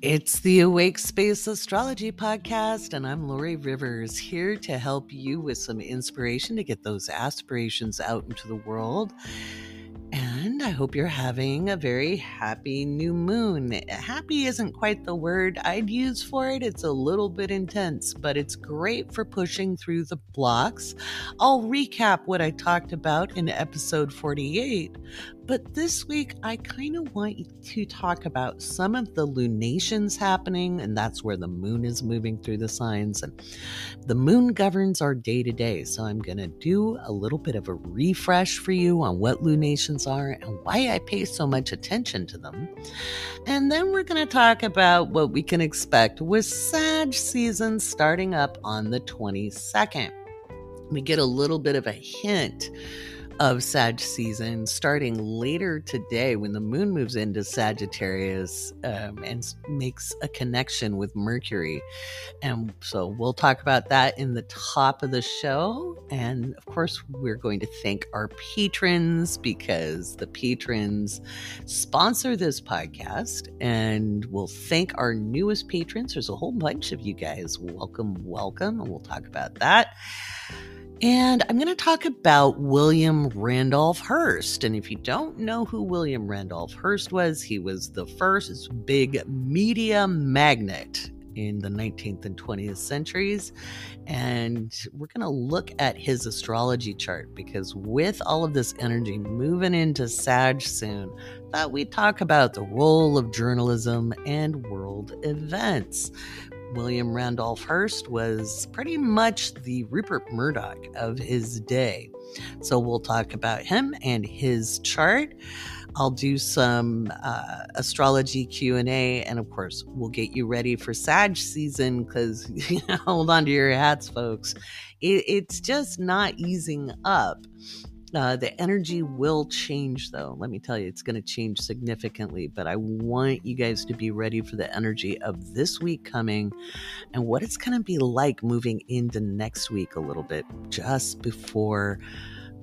It's the Awake Space Astrology Podcast, and I'm Laurie Rivers, here to help you with some inspiration to get those aspirations out into the world. And I hope you're having a very happy new moon. Happy isn't quite the word I'd use for it. It's a little bit intense, but it's great for pushing through the blocks. I'll recap what I talked about in episode 48. But this week, I kind of want to talk about some of the lunations happening, and that's where the moon is moving through the signs. And the moon governs our day-to-day, so I'm going to do a little bit of a refresh for you on what lunations are and why I pay so much attention to them. And then we're going to talk about what we can expect with Sag season starting up on the 22nd. We get a little bit of a hint of Sag season starting later today when the moon moves into Sagittarius and makes a connection with Mercury. And so we'll talk about that in the top of the show. And of course, we're going to thank our patrons because the patrons sponsor this podcast. And we'll thank our newest patrons. There's a whole bunch of you guys. Welcome. And we'll talk about that. And I'm going to talk about William Randolph Hearst. And if you don't know who William Randolph Hearst was, he was the first big media magnate in the 19th and 20th centuries. And we're going to look at his astrology chart because with all of this energy moving into Sag soon, I thought we'd talk about the role of journalism and world events. William Randolph Hearst was pretty much the Rupert Murdoch of his day. So we'll talk about him and his chart. I'll do some astrology Q&A, and of course, we'll get you ready for Sag season because hold on to your hats, folks. It's just not easing up. The energy will change, though. Let me tell you, it's going to change significantly. But I want you guys to be ready for the energy of this week coming and what it's going to be like moving into next week a little bit, just before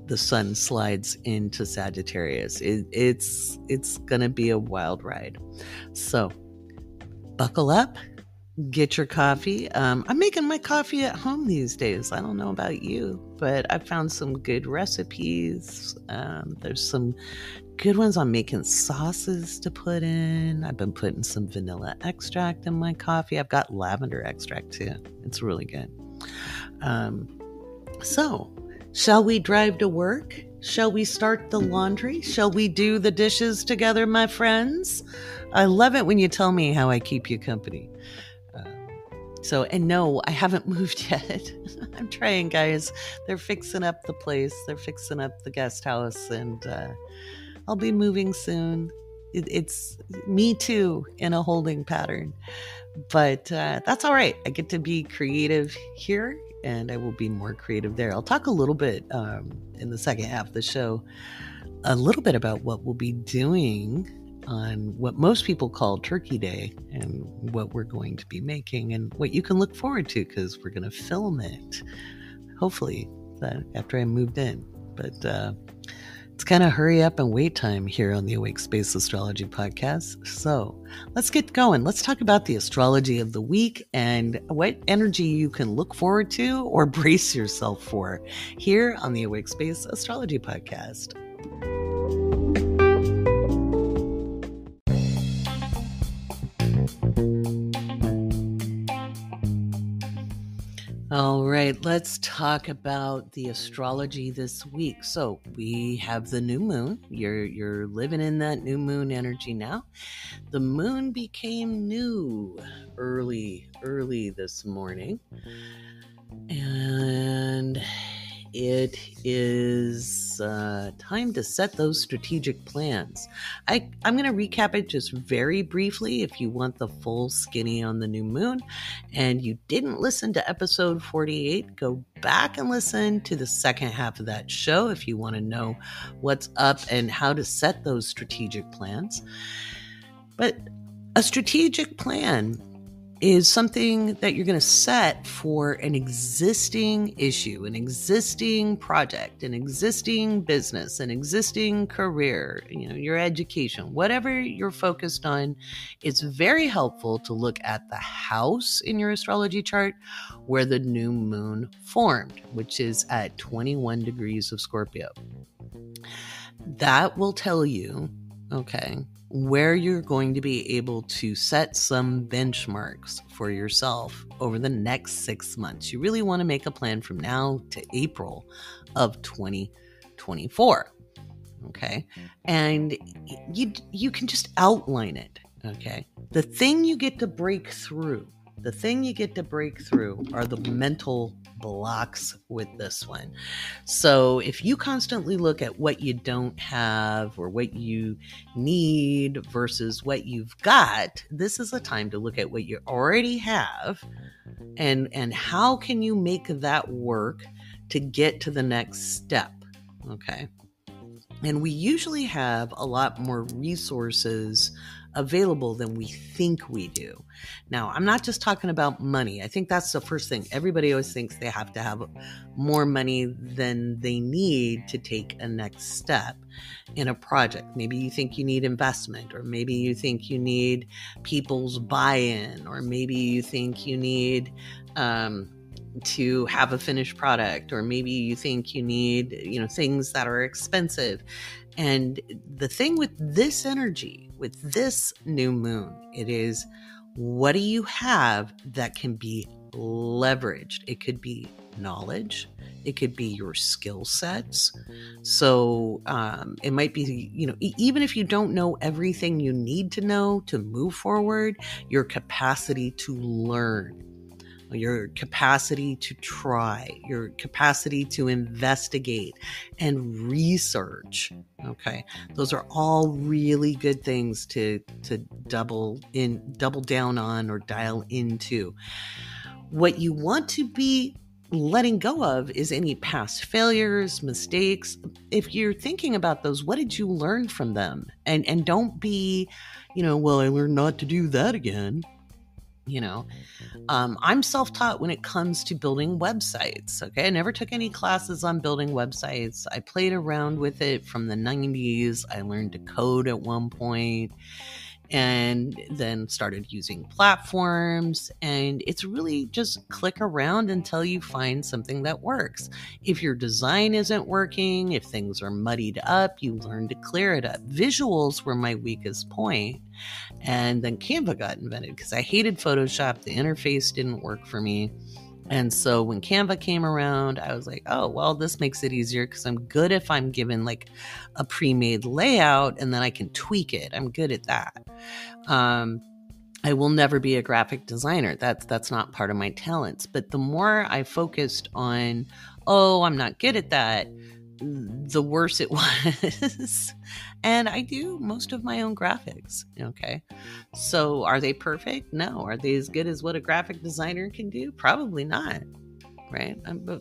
the sun slides into Sagittarius. It's going to be a wild ride. So buckle up. Get your coffee. I'm making my coffee at home these days. I don't know about you, but I found some good recipes. There's some good ones on making sauces to put in. I've been putting some vanilla extract in my coffee. I've got lavender extract too. It's really good. So, shall we drive to work? Shall we start the laundry? Shall we do the dishes together, my friends? I love it when you tell me how I keep you company. And no, I haven't moved yet. I'm trying, guys. They're fixing up the place. They're fixing up the guest house, and I'll be moving soon. It's me too in a holding pattern, but that's all right. I get to be creative here, and I will be more creative there. I'll talk a little bit in the second half of the show, a little bit about what we'll be doing on what most people call Turkey Day and what we're going to be making and what you can look forward to because we're going to film it, hopefully, after I moved in. But it's kind of hurry up and wait time here on the Awake Space Astrology Podcast. So let's get going. Let's talk about the astrology of the week and what energy you can look forward to or brace yourself for here on the Awake Space Astrology Podcast. All right, let's talk about the astrology this week. So we have the new moon. You're living in that new moon energy now. The moon became new early this morning. And it is time to set those strategic plans. I'm going to recap it just very briefly if you want the full skinny on the new moon. And you didn't listen to episode 48, go back and listen to the second half of that show if you want to know what's up and how to set those strategic plans. But a strategic plan is something that you're going to set for an existing issue, an existing project, an existing business, an existing career, your education, whatever you're focused on. It's very helpful to look at the house in your astrology chart where the new moon formed, which is at 21 degrees of Scorpio. That will tell you, where you're going to be able to set some benchmarks for yourself over the next 6 months. You really want to make a plan from now to April of 2024. Okay. And you can just outline it. Okay. The thing you get to break through are the mental blocks with this one. So if you constantly look at what you don't have or what you need versus what you've got, this is a time to look at what you already have and how can you make that work to get to the next step. Okay. And we usually have a lot more resources available than we think we do. Now, I'm not just talking about money. I think that's the first thing. Everybody always thinks they have to have more money than they need to take a next step in a project. Maybe you think you need investment, or maybe you think you need people's buy-in, or maybe you think you need to have a finished product, or maybe you think you need, things that are expensive. And the thing with this energy, with this new moon, it is, what do you have that can be leveraged? It could be knowledge. It could be your skill sets. So it might be, even if you don't know everything you need to know to move forward, your capacity to learn, your capacity to try, your capacity to investigate and research. Okay. Those are all really good things to double down on or dial into. What you want to be letting go of is any past failures, mistakes. If you're thinking about those, what did you learn from them? And don't be, well, I learned not to do that again. I'm self-taught when it comes to building websites. Okay. I never took any classes on building websites. I played around with it from the 90s. I learned to code at one point and then started using platforms. And it's really just click around until you find something that works. If your design isn't working, if things are muddied up, you learn to clear it up. Visuals were my weakest point. And then Canva got invented because I hated Photoshop. The interface didn't work for me. And so when Canva came around, I was like, oh, well, this makes it easier because I'm good if I'm given like a pre-made layout and then I can tweak it. I'm good at that. I will never be a graphic designer. That's not part of my talents. But the more I focused on, oh, I'm not good at that, the worse it was. And I do most of my own graphics. Okay. So are they perfect? No. Are they as good as what a graphic designer can do? Probably not. Right.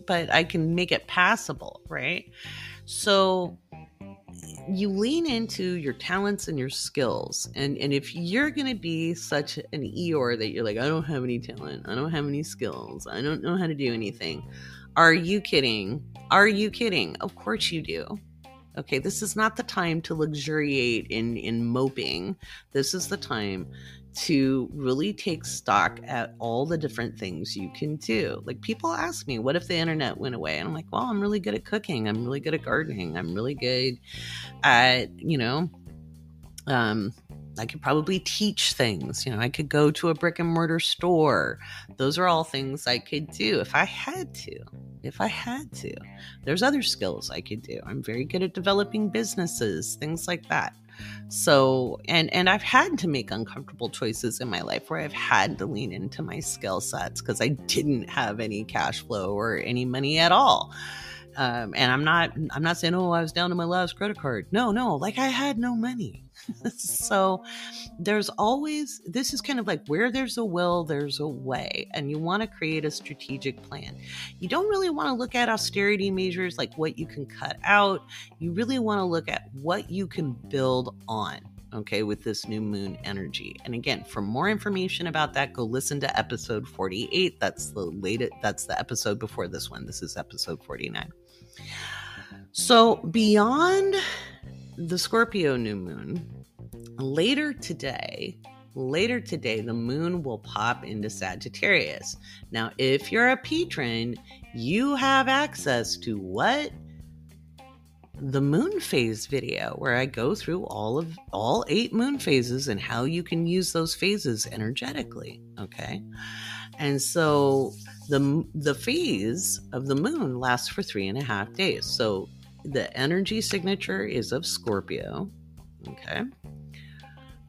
But I can make it passable. Right. So you lean into your talents and your skills. And if you're going to be such an Eeyore that you're like, I don't have any talent, I don't have any skills, I don't know how to do anything. Are you kidding? Are you kidding? Of course you do. Okay, this is not the time to luxuriate in moping. This is the time to really take stock at all the different things you can do. Like, people ask me, what if the internet went away? And I'm like, well, I'm really good at cooking. I'm really good at gardening. I'm really good at, I could probably teach things. I could go to a brick and mortar store. Those are all things I could do if I had to. There's other skills I could do. I'm very good at developing businesses, things like that. So, and I've had to make uncomfortable choices in my life where I've had to lean into my skill sets because I didn't have any cash flow or any money at all. And I'm not saying, oh, I was down to my last credit card. No, like I had no money. So there's always, this is kind of like where there's a will, there's a way, and you want to create a strategic plan. You don't really want to look at austerity measures, like what you can cut out. You really want to look at what you can build on. okay, with this new moon energy. And again, for more information about that, go listen to episode 48. That's the episode before this one. This is episode 49. So beyond the Scorpio new moon, later today, the moon will pop into Sagittarius. Now, if you're a patron, you have access to what? The moon phase video, where I go through all 8 moon phases and how you can use those phases energetically. Okay. And so the phase of the moon lasts for 3.5 days. So the energy signature is of Scorpio. Okay.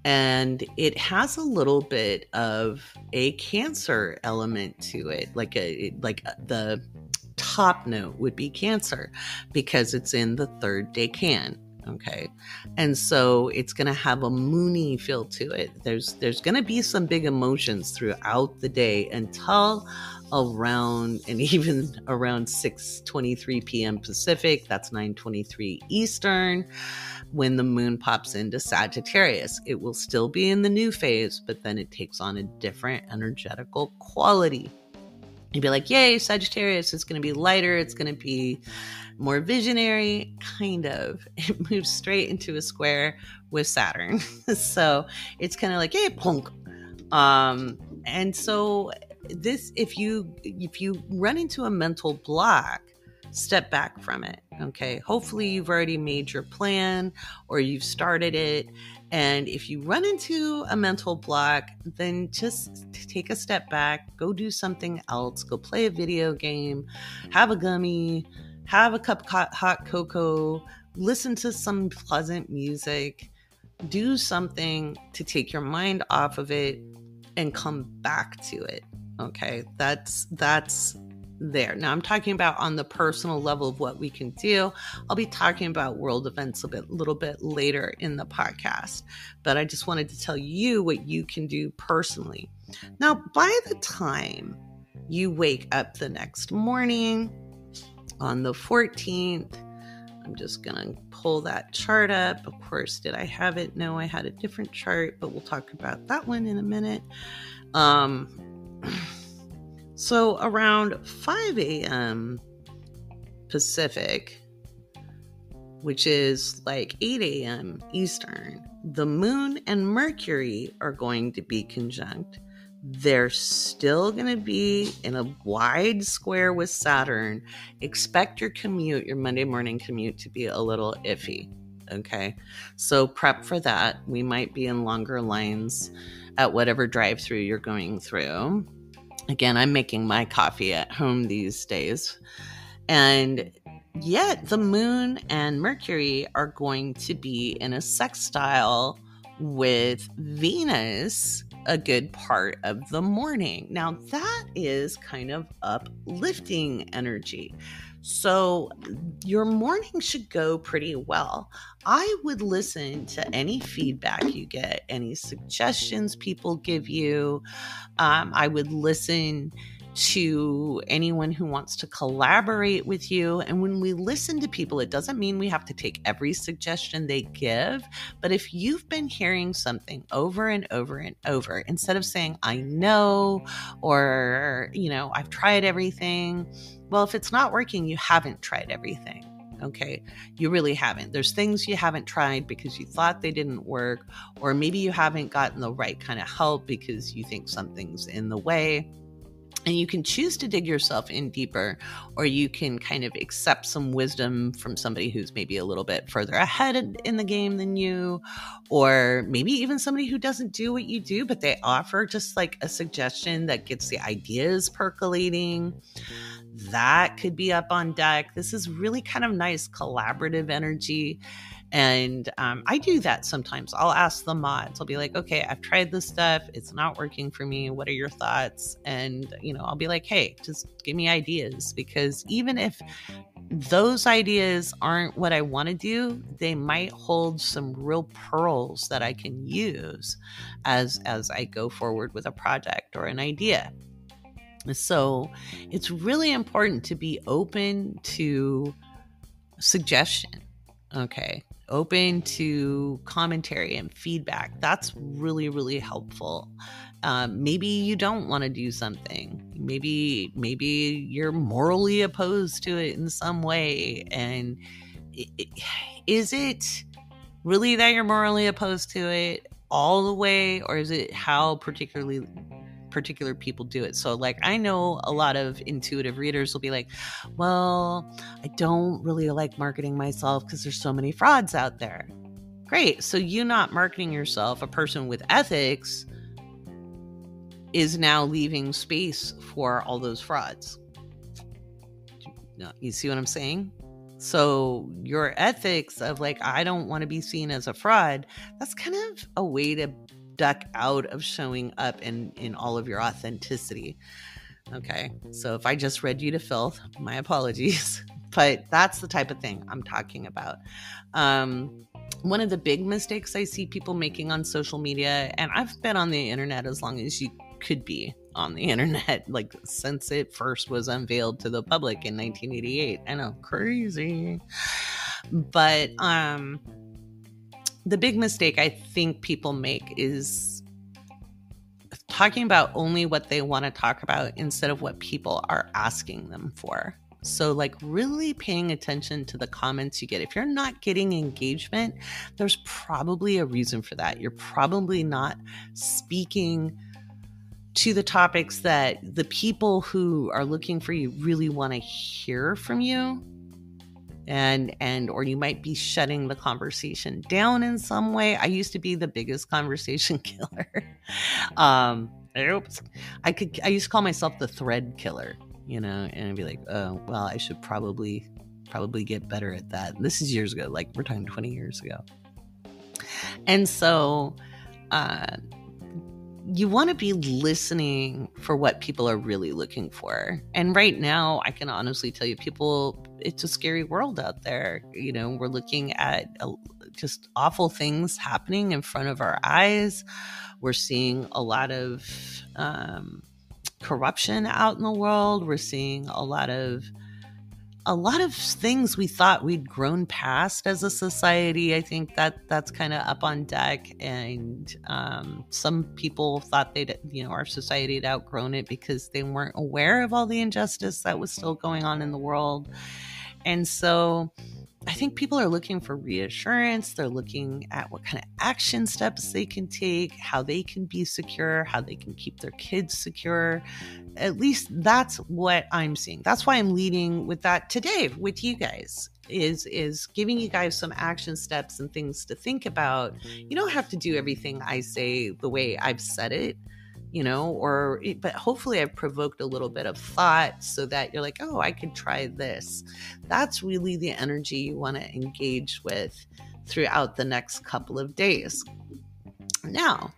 And it has a little bit of a Cancer element to it, like the top note would be Cancer, because it's in the 3rd decan. Okay. And so it's going to have a moony feel to it. There's going to be some big emotions throughout the day until around 6:23 p.m. Pacific. That's 9:23 Eastern. When the moon pops into Sagittarius, it will still be in the new phase, but then it takes on a different energetical quality. You'd be like, yay, Sagittarius, it's going to be lighter. It's going to be more visionary, kind of. It moves straight into a square with Saturn. So it's kind of like, yay, plunk. And so this, if you run into a mental block, step back from it. Okay. Hopefully you've already made your plan or you've started it. And if you run into a mental block, then just take a step back, go do something else, go play a video game, have a gummy, have a cup of hot cocoa, listen to some pleasant music, do something to take your mind off of it and come back to it. Okay. That's there. Now I'm talking about on the personal level of what we can do. I'll be talking about world events a little bit later in the podcast, but I just wanted to tell you what you can do personally. Now, by the time you wake up the next morning on the 14th, I'm just going to pull that chart up. Of course, did I have it? No, I had a different chart, but we'll talk about that one in a minute. So around 5 a.m. Pacific, which is like 8 a.m. Eastern, the moon and Mercury are going to be conjunct. They're still going to be in a wide square with Saturn. Expect your Monday morning commute to be a little iffy. Okay. So prep for that. We might be in longer lines at whatever drive-through you're going through. Again, I'm making my coffee at home these days. And yet the moon and Mercury are going to be in a sextile with Venus a good part of the morning. Now that is kind of uplifting energy. So your morning should go pretty well. I would listen to any feedback you get, any suggestions people give you. I would listen to anyone who wants to collaborate with you. And when we listen to people, it doesn't mean we have to take every suggestion they give. But if you've been hearing something over and over and over, instead of saying, I know, or, I've tried everything. Well, if it's not working, you haven't tried everything. Okay. You really haven't. There's things you haven't tried because you thought they didn't work, or maybe you haven't gotten the right kind of help because you think something's in the way. And you can choose to dig yourself in deeper, or you can kind of accept some wisdom from somebody who's maybe a little bit further ahead in the game than you, or maybe even somebody who doesn't do what you do, but they offer just like a suggestion that gets the ideas percolating. That could be up on deck. This is really kind of nice collaborative energy. And I do that sometimes. I'll ask the mods. I'll be like, okay, I've tried this stuff. It's not working for me. What are your thoughts? And, I'll be like, hey, just give me ideas. Because even if those ideas aren't what I want to do, they might hold some real pearls that I can use as I go forward with a project or an idea. So it's really important to be open to suggestion. Okay. open to commentary and feedback. That's really, really helpful. Maybe you don't want to do something. Maybe you're morally opposed to it in some way. And is it really that you're morally opposed to it all the way, or is it how particular people do it? So like, I know a lot of intuitive readers will be like, well, I don't really like marketing myself because there's so many frauds out there. Great. So you not marketing yourself, a person with ethics, is now leaving space for all those frauds. You see what I'm saying? So your ethics of like, I don't want to be seen as a fraud, that's kind of a way to duck out of showing up in all of your authenticity. Okay, so if I just read you to filth, my apologies, but that's the type of thing I'm talking about. One of the big mistakes I see people making on social media, and I've been on the internet as long as you could be on the internet, like since it first was unveiled to the public in 1988. I know, crazy. But the big mistake I think people make is talking about only what they want to talk about instead of what people are asking them for. So like really paying attention to the comments you get. If you're not getting engagement, there's probably a reason for that. You're probably not speaking to the topics that the people who are looking for you really want to hear from you. And or you might be shutting the conversation down in some way. I used to be the biggest conversation killer. Oops. I used to call myself the thread killer, and I'd be like, oh, well, I should probably get better at that. This is years ago, like we're talking 20 years ago. And so you want to be listening for what people are really looking for. And right now, I can honestly tell you, it's a scary world out there. We're looking at just awful things happening in front of our eyes. We're seeing a lot of corruption out in the world. We're seeing a lot of things we thought we'd grown past as a society. I think that's kind of up on deck, and some people thought our society had outgrown it because they weren't aware of all the injustice that was still going on in the world. And so I think people are looking for reassurance. They're looking at what kind of action steps they can take, how they can be secure, how they can keep their kids secure. At least that's what I'm seeing. That's why I'm leading with that today with you guys, is giving you guys some action steps and things to think about. You don't have to do everything I say the way I've said it, but hopefully I've provoked a little bit of thought so that you're like, oh, I could try this. That's really the energy you want to engage with throughout the next couple of days. Now,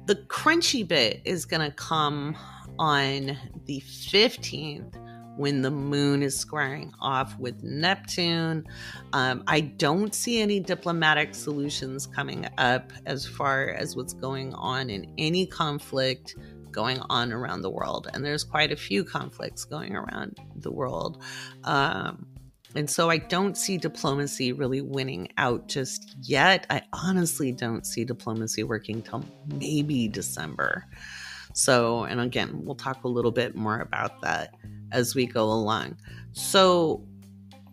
the crunchy bit is going to come on the 15th when the moon is squaring off with Neptune. I don't see any diplomatic solutions coming up as far as what's going on in any conflict going on around the world. And there's quite a few conflicts going around the world. And so I don't see diplomacy really winning out just yet. I honestly don't see diplomacy working till maybe December. So, and again, we'll talk a little bit more about that as we go along. So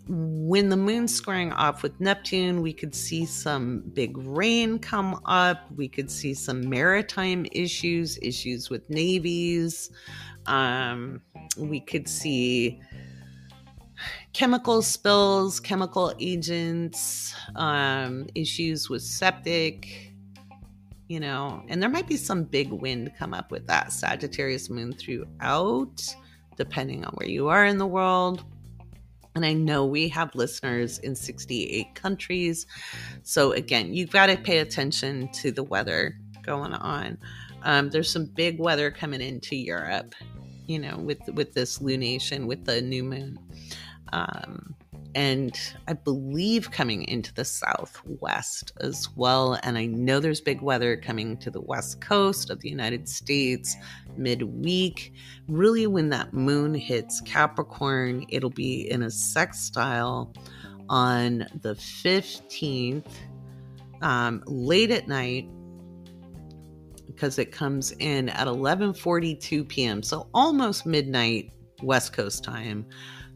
when the moon's squaring off with Neptune, we could see some big rain come up. We could see some maritime issues with navies. We could see chemical spills, chemical agents, issues with septic, and there might be some big wind come up with that Sagittarius moon throughout, depending on where you are in the world. And I know we have listeners in 68 countries. So again, you've got to pay attention to the weather going on. There's some big weather coming into Europe, with this lunation, with the new moon. And I believe coming into the southwest as well. And I know there's big weather coming to the west coast of the United States midweek. Really, when that moon hits Capricorn, it'll be in a sextile on the 15th, late at night, because it comes in at 11:42 p.m. So almost midnight West Coast time.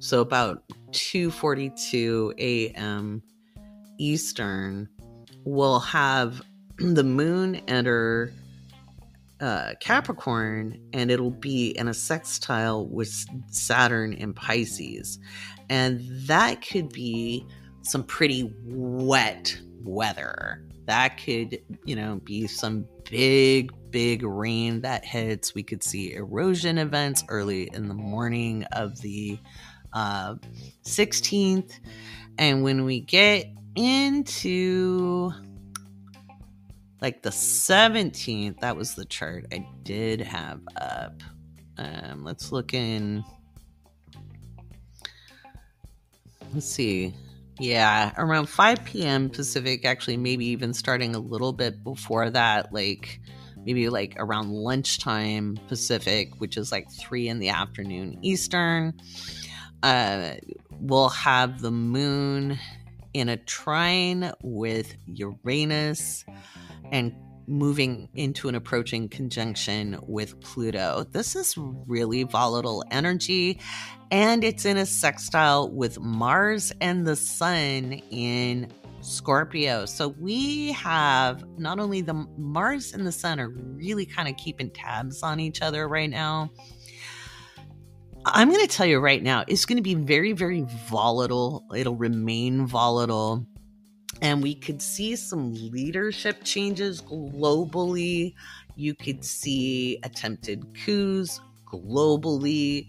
So about 2:42 a.m. Eastern, we'll have the moon enter Capricorn, and it'll be in a sextile with Saturn in Pisces. And that could be some pretty wet weather. That could, be some big rain that hits. We could see erosion events early in the morning of the 16th. And when we get into like the 17th, that was the chart I did have up. Let's look in. Let's see. Yeah, around 5 p.m. Pacific, actually, maybe even starting a little bit before that, maybe around lunchtime Pacific, which is 3 in the afternoon Eastern. We'll have the moon in a trine with Uranus and moving into an approaching conjunction with Pluto. This is really volatile energy, and it's in a sextile with Mars and the Sun in Scorpio. So we have not only the Mars and the Sun are really kind of keeping tabs on each other right now. I'm going to tell you right now, it's going to be very, very volatile. It'll remain volatile. And we could see some leadership changes globally. You could see attempted coups globally.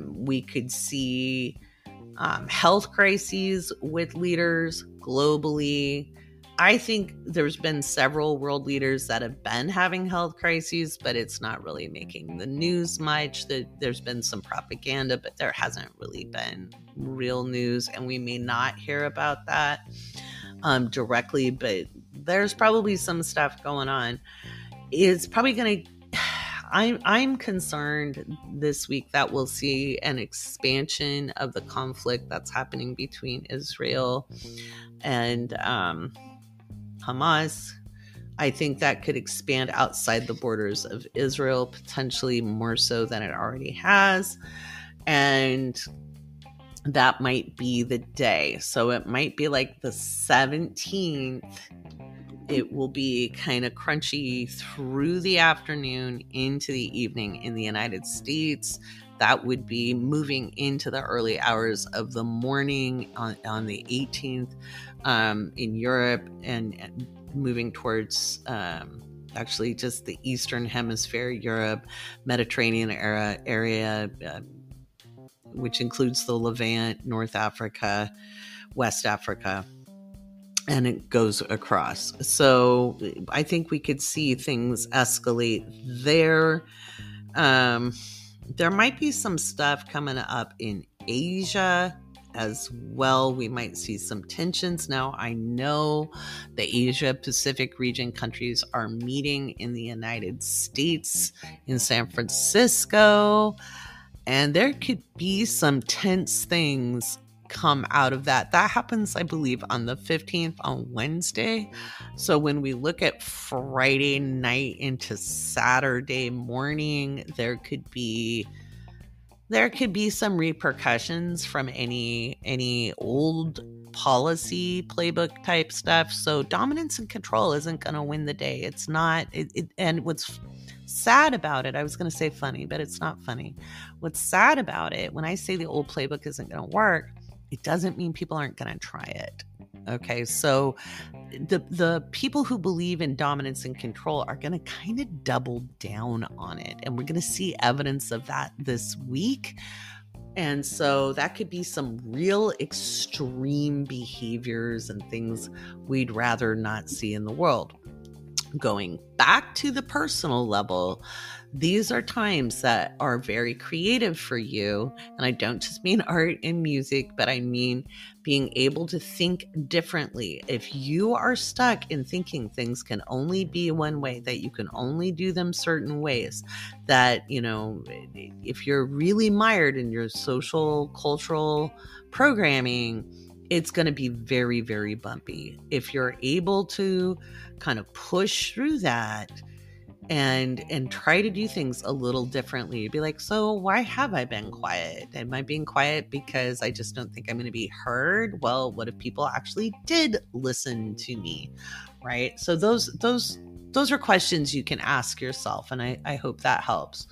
We could see health crises with leaders globally. I think there's been several world leaders that have been having health crises, but it's not really making the news much. There's been some propaganda, but there hasn't really been real news, and we may not hear about that directly, but there's probably some stuff going on. It's probably going to... I'm concerned this week that we'll see an expansion of the conflict that's happening between Israel and Hamas. I think that could expand outside the borders of Israel, potentially more so than it already has. And that might be the day. So it might be like the 17th. It will be kind of crunchy through the afternoon into the evening in the United States. That would be moving into the early hours of the morning on the 18th in Europe, and moving towards actually just the Eastern Hemisphere, Europe, Mediterranean area, which includes the Levant, North Africa, West Africa, and it goes across. So I think we could see things escalate there. There might be some stuff coming up in Asia as well. We might see some tensions. Now, I know the Asia Pacific region countries are meeting in the United States in San Francisco, and there could be some tense things come out of that. That happens, I believe, on the 15th, on Wednesday. So when we look at Friday night into Saturday morning, there could be some repercussions from any old policy playbook type stuff. So dominance and control isn't going to win the day. It's not. And what's sad about it, I was going to say funny, but it's not funny. What's sad about it, when I say the old playbook isn't going to work, it doesn't mean people aren't going to try it. Okay, so the people who believe in dominance and control are going to kind of double down on it. And we're going to see evidence of that this week. And so that could be some real extreme behaviors and things we'd rather not see in the world. Going back to the personal level, these are times that are very creative for you. And I don't just mean art and music, but I mean being able to think differently. If you are stuck in thinking things can only be one way, that you can only do them certain ways, that, if you're really mired in your social, cultural programming, it's going to be very, very bumpy. If you're able to kind of push through that and try to do things a little differently, be like, so why have I been quiet? Am I being quiet because I just don't think I'm going to be heard? Well, what if people actually did listen to me, right? So those are questions you can ask yourself, and I hope that helps.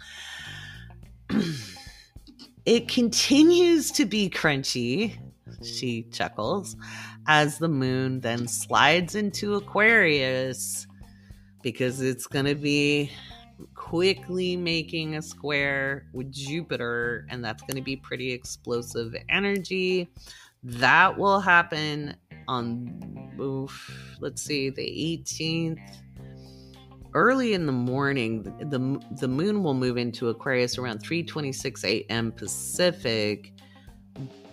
It continues to be crunchy, she chuckles, as the moon then slides into Aquarius, because it's going to be quickly making a square with Jupiter, and that's going to be pretty explosive energy. That will happen on, the 18th. Early in the morning, the moon will move into Aquarius around 3:26 a.m. Pacific,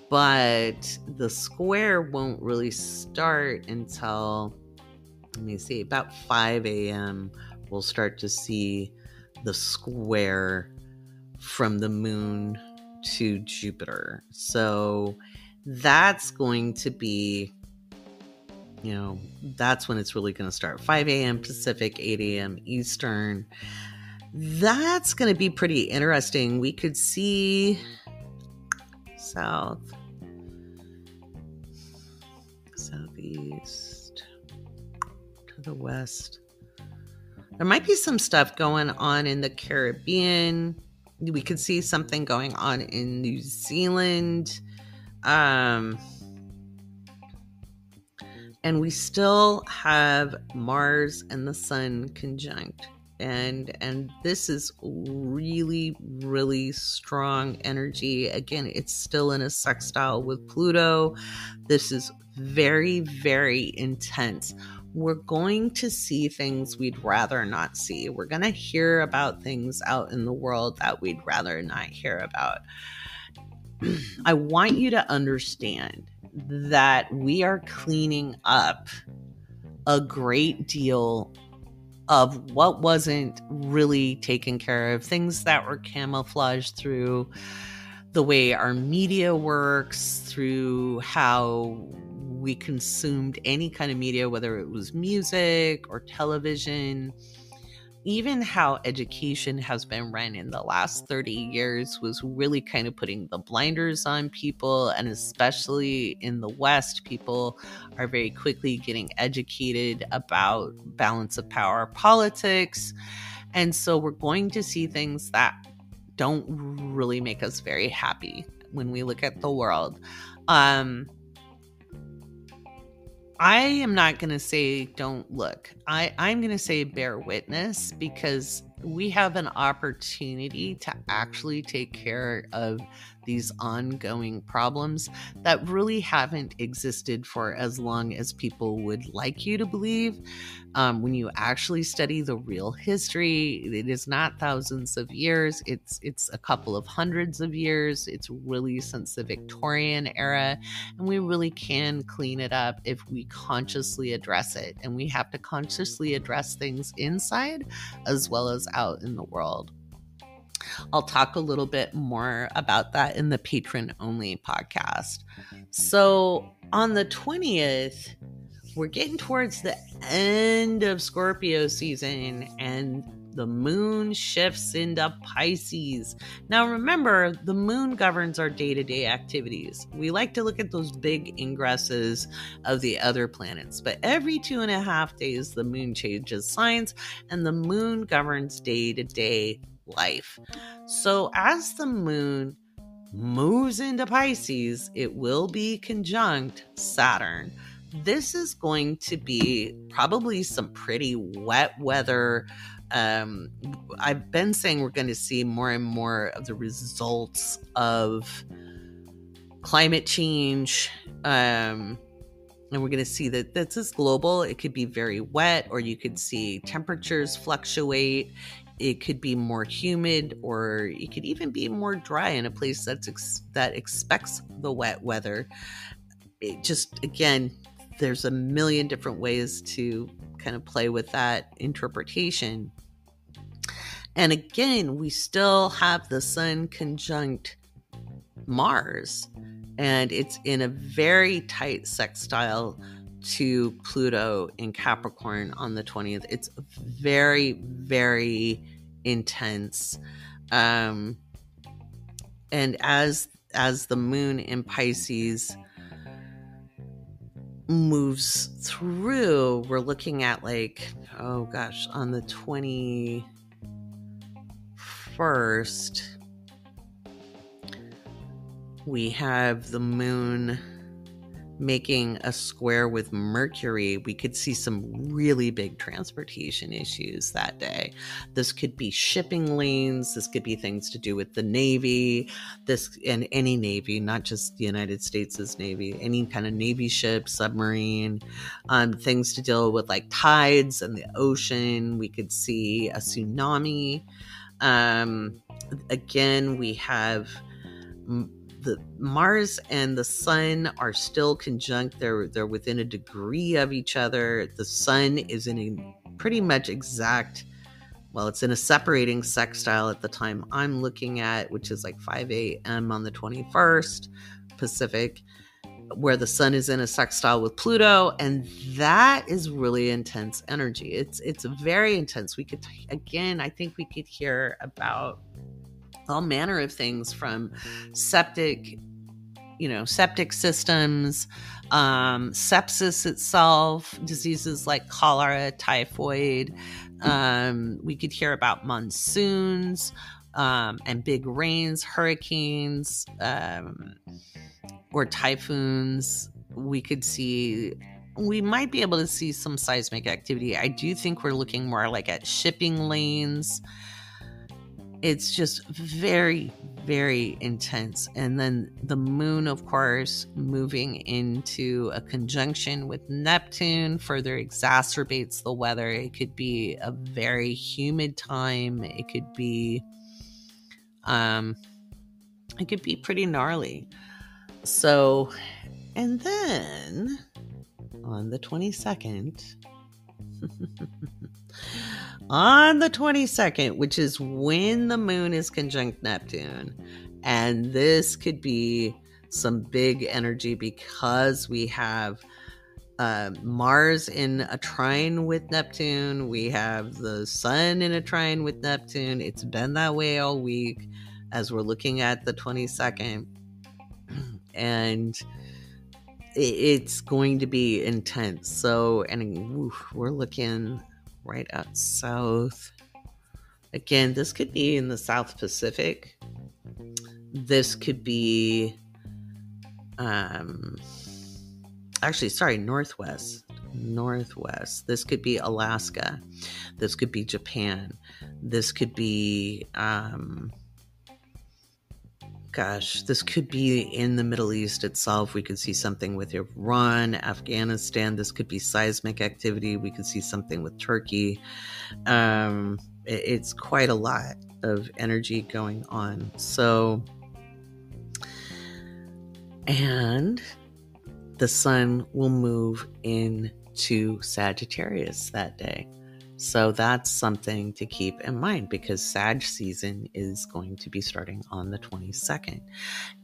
but the square won't really start until, about 5 a.m. We'll start to see the square from the moon to Jupiter. So that's going to be, that's when it's really going to start. 5 a.m. Pacific, 8 a.m. Eastern. That's going to be pretty interesting. We could see southeast to the west. There might be some stuff going on in the Caribbean. We could see something going on in New Zealand. And we still have Mars and the Sun conjunct. And this is really, really strong energy. Again, it's still in a sextile with Pluto. This is very, very intense. We're going to see things we'd rather not see. We're going to hear about things out in the world that we'd rather not hear about. I want you to understand that we are cleaning up a great deal of what wasn't really taken care of, things that were camouflaged through the way our media works, through how we consumed any kind of media, whether it was music or television. Even how education has been run in the last 30 years was really kind of putting the blinders on people. And especially in the West, people are very quickly getting educated about balance of power politics. And so we're going to see things that don't really make us very happy when we look at the world. I am not going to say don't look. I'm going to say bear witness, because we have an opportunity to actually take care of these ongoing problems that really haven't existed for as long as people would like you to believe. When you actually study the real history, it is not thousands of years. It's a couple of hundreds of years. It's really since the Victorian era, and we really can clean it up if we consciously address it. And we have to consciously address things inside as well as out in the world. I'll talk a little bit more about that in the patron-only podcast. So on the 20th, we're getting towards the end of Scorpio season, and the moon shifts into Pisces. Now remember, the moon governs our day-to-day activities. We like to look at those big ingresses of the other planets, but every 2.5 days, the moon changes signs, and the moon governs day-to-day life. So as the moon moves into Pisces, it will be conjunct Saturn. This is going to be probably some pretty wet weather. I've been saying we're going to see more and more of the results of climate change. And we're going to see that this is global. It could be very wet, or you could see temperatures fluctuate. It could be more humid, or it could even be more dry in a place that expects the wet weather. It just, again, there's a million different ways to kind of play with that interpretation. And again, we still have the sun conjunct Mars. And it's in a very tight sextile to Pluto in Capricorn on the 20th. It's very, very intense. And as the moon in Pisces moves through, we're looking at on the 21st, we have the moon making a square with Mercury. We could see some really big transportation issues that day. This could be shipping lanes. This could be things to do with the Navy, and any Navy, not just the United States' Navy, any kind of Navy ship, submarine, things to deal with like tides and the ocean. We could see a tsunami. Again, we have the Mars and the Sun are still conjunct. They're within a degree of each other. The Sun is in a pretty much exact, it's in a separating sextile at the time I'm looking at, which is like 5 a.m. on the 21st Pacific, where the Sun is in a sextile with Pluto, and that is really intense energy. It's very intense. We could, again, I think we could hear about all manner of things from septic systems, sepsis itself, diseases like cholera, typhoid. We could hear about monsoons and big rains, hurricanes, or typhoons. We might be able to see some seismic activity. I do think we're looking more like at shipping lanes. It's just very, very intense. And then the moon, of course, moving into a conjunction with Neptune further exacerbates the weather. It could be a very humid time. It could be pretty gnarly. So, and then on the 22nd, which is when the moon is conjunct Neptune, and this could be some big energy because we have Mars in a trine with Neptune. We have the Sun in a trine with Neptune. It's been that way all week as we're looking at the 22nd. And it's going to be intense. So, and we're looking right out south. Again, this could be in the South Pacific. This could be, Northwest. This could be Alaska. This could be Japan. This could be, this could be in the Middle East itself. We could see something with Iran, Afghanistan. This could be seismic activity. We could see something with Turkey. It's quite a lot of energy going on. So, and the Sun will move into Sagittarius that day. So that's something to keep in mind because Sag season is going to be starting on the 22nd.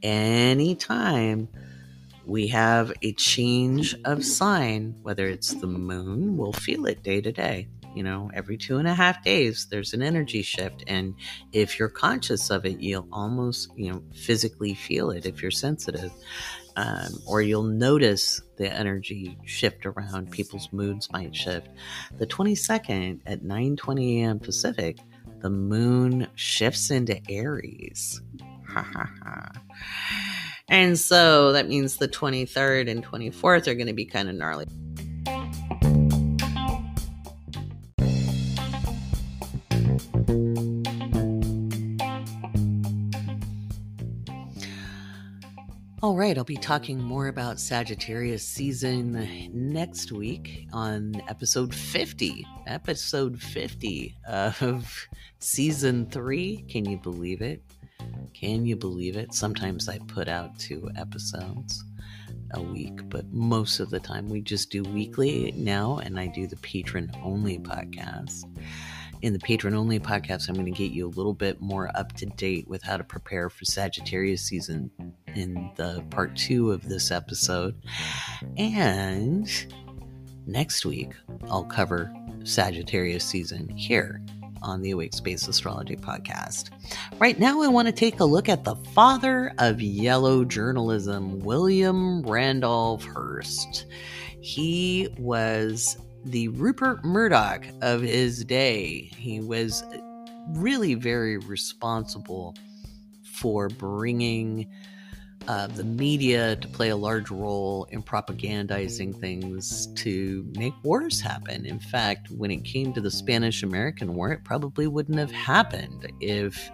Anytime we have a change of sign, whether it's the moon, we'll feel it day to day. Every 2.5 days, there's an energy shift. And if you're conscious of it, you'll almost, physically feel it if you're sensitive. Or you'll notice the energy shift around. People's moods might shift. The 22nd at 9:20 a.m. Pacific, the moon shifts into Aries. And so that means the 23rd and 24th are going to be kind of gnarly. All right, I'll be talking more about Sagittarius season next week on episode 50 of season 3. Can you believe it? Sometimes I put out 2 episodes a week, but most of the time we just do weekly now, and I do the patron-only podcast. In the patron-only podcast, I'm going to get you a little bit more up to date with how to prepare for Sagittarius season in the part 2 of this episode. And next week, I'll cover Sagittarius season here on the Awake Space Astrology Podcast. Right now, I want to take a look at the father of yellow journalism, William Randolph Hearst. He was the Rupert Murdoch of his day. He was really very responsible for bringing the media to play a large role in propagandizing things to make wars happen. In fact, when it came to the Spanish-American War, it probably wouldn't have happened if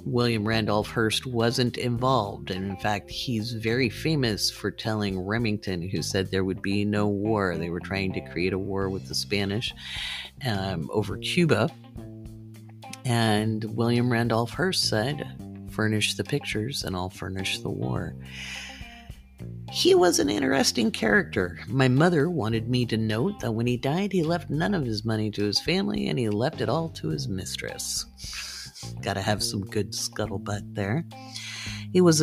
William Randolph Hearst wasn't involved. And in fact, he's very famous for telling Remington, who said there would be no war. They were trying to create a war with the Spanish over Cuba. And William Randolph Hearst said, "Furnish the pictures and I'll furnish the war." He was an interesting character. My mother wanted me to note that when he died, he left none of his money to his family and he left it all to his mistress. Got to have some good scuttlebutt there. He was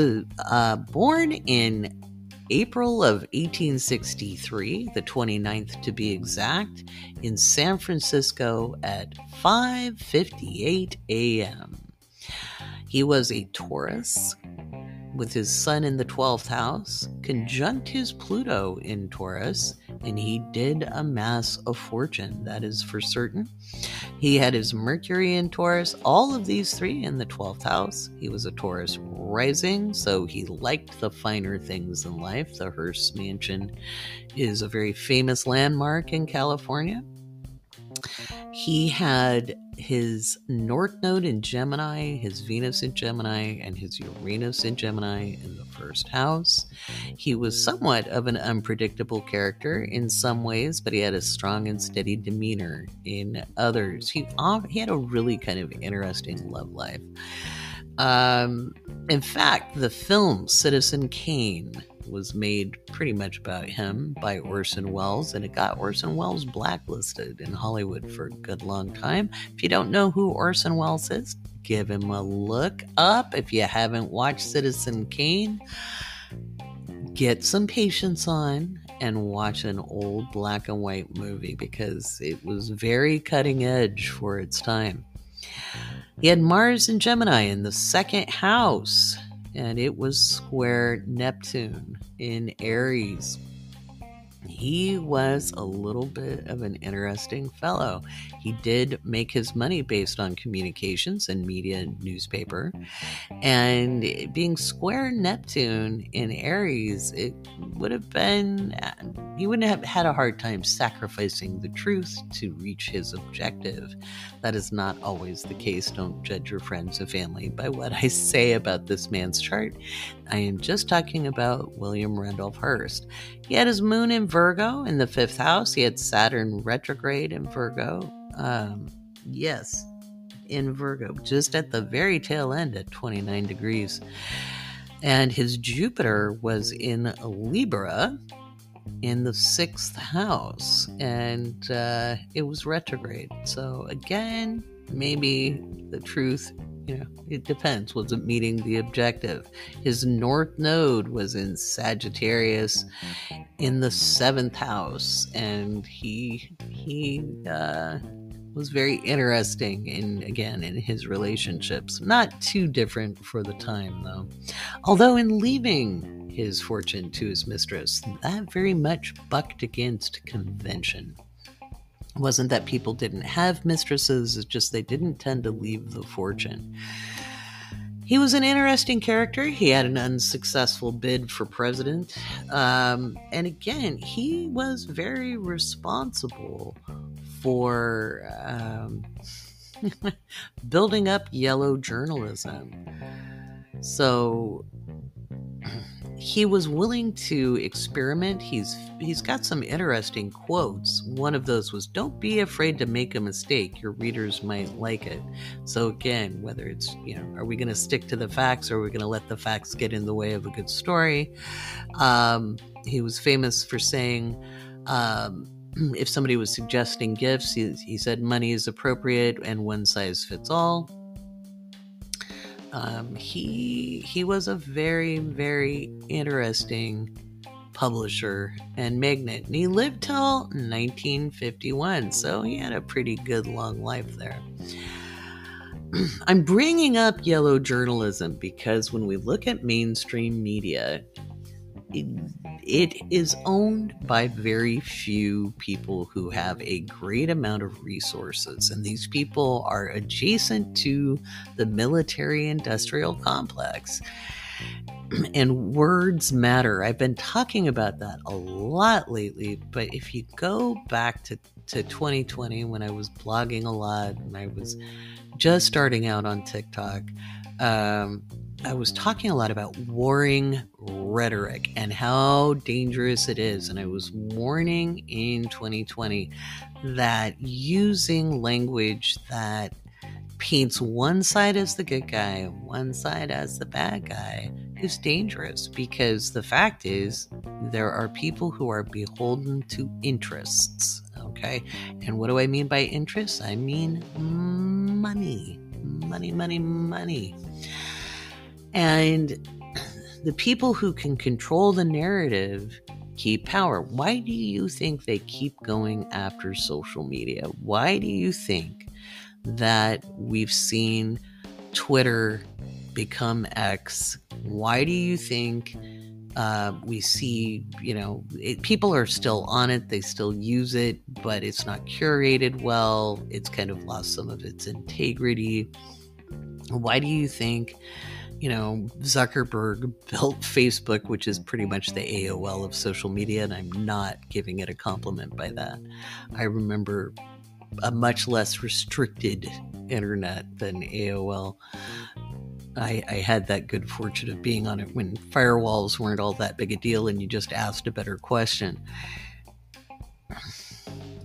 born in April of 1863, the 29th to be exact, in San Francisco at 5:58 a.m. He was a Taurus with his sun in the 12th house, conjunct his Pluto in Taurus, and he did amass a fortune, that is for certain. He had his Mercury in Taurus, all of these three in the 12th house. He was a Taurus rising, so he liked the finer things in life. The Hearst Mansion is a very famous landmark in California. He had his North Node in Gemini, his Venus in Gemini, and his Uranus in Gemini in the first house. He was somewhat of an unpredictable character in some ways, but he had a strong and steady demeanor in others. He had a really kind of interesting love life. In fact, the film Citizen Kane was made pretty much about him by Orson Welles, and it got Orson Welles blacklisted in Hollywood for a good long time. If you don't know who Orson Welles is, give him a look up. If you haven't watched Citizen Kane, get some patience on and watch an old black and white movie because it was very cutting edge for its time. He had Mars and Gemini in the second house, and it was square Neptune in Aries. He was a little bit of an interesting fellow. He did make his money based on communications and media and newspaper. And being square Neptune in Aries, it would have been, he wouldn't have had a hard time sacrificing the truth to reach his objective. That is not always the case. Don't judge your friends and family by what I say about this man's chart. I am just talking about William Randolph Hearst. He had his moon in Virgo in the 5th house. He had Saturn retrograde in Virgo. Yes, in Virgo, just at the very tail end at 29 degrees. And his Jupiter was in Libra in the 6th house, and it was retrograde. So again, maybe the truth, it depends. Was it meeting the objective? His North Node was in Sagittarius in the 7th house, and he was very interesting in his relationships. Not too different for the time, though. Although in leaving his fortune to his mistress, that very much bucked against convention. It wasn't that people didn't have mistresses, it's just they didn't tend to leave the fortune. He was an interesting character. He had an unsuccessful bid for president. And again, he was very responsible for building up yellow journalism. So he was willing to experiment. He's got some interesting quotes. One of those was, "Don't be afraid to make a mistake. Your readers might like it." So again, whether it's, are we going to stick to the facts or are we going to let the facts get in the way of a good story? He was famous for saying, if somebody was suggesting gifts, he said money is appropriate and one size fits all. He was a very, very interesting publisher and magnate, and he lived till 1951, so he had a pretty good long life there. I'm bringing up yellow journalism because when we look at mainstream media, it is owned by very few people who have a great amount of resources, and these people are adjacent to the military-industrial complex. And words matter. I've been talking about that a lot lately, but if you go back to 2020, when I was blogging a lot and I was just starting out on TikTok, I was talking a lot about warring rhetoric and how dangerous it is. And I was warning in 2020 that using language that paints one side as the good guy and one side as the bad guy is dangerous, because the fact is there are people who are beholden to interests. Okay. And what do I mean by interests? I mean money. And the people who can control the narrative keep power. Why do you think they keep going after social media? Why do you think that we've seen Twitter become X? Why do you think we see, people are still on it, they still use it, but it's not curated well, it's kind of lost some of its integrity? Why do you think, Zuckerberg built Facebook, which is pretty much the AOL of social media, and I'm not giving it a compliment by that. I remember a much less restricted internet than AOL. I had that good fortune of being on it when firewalls weren't all that big a deal and you just asked a better question.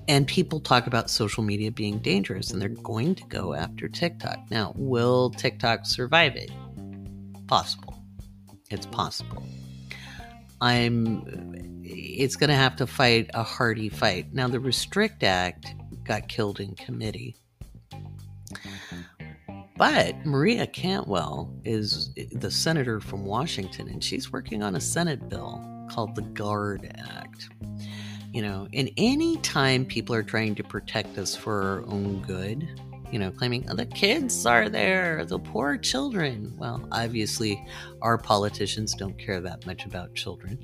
And people talk about social media being dangerous, and they're going to go after TikTok. Now, will TikTok survive it? Possible. It's possible. It's going to have to fight a hardy fight. Now, the Restrict Act got killed in committee. But Maria Cantwell is the senator from Washington, and she's working on a Senate bill called the GUARD Act. And any time people are trying to protect us for our own good, claiming the kids are there, the poor children. Well, obviously, our politicians don't care that much about children.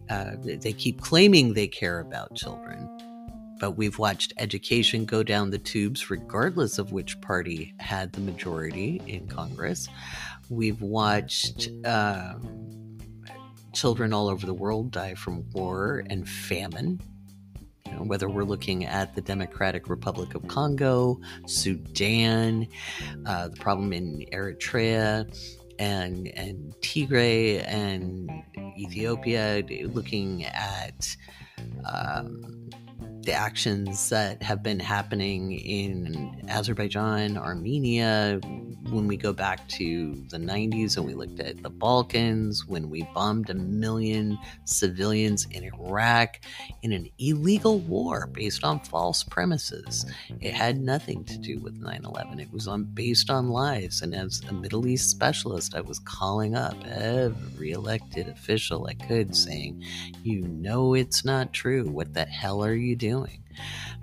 They keep claiming they care about children. But we've watched education go down the tubes regardless of which party had the majority in Congress. We've watched children all over the world die from war and famine. Whether we're looking at the Democratic Republic of Congo, Sudan, the problem in Eritrea, and Tigray and Ethiopia, looking at the actions that have been happening in Azerbaijan, Armenia, when we go back to the 90s and we looked at the Balkans, when we bombed 1 million civilians in Iraq in an illegal war based on false premises. It had nothing to do with 9/11. It was based on lies. And as a Middle East specialist, I was calling up every elected official I could saying, it's not true. What the hell are you doing?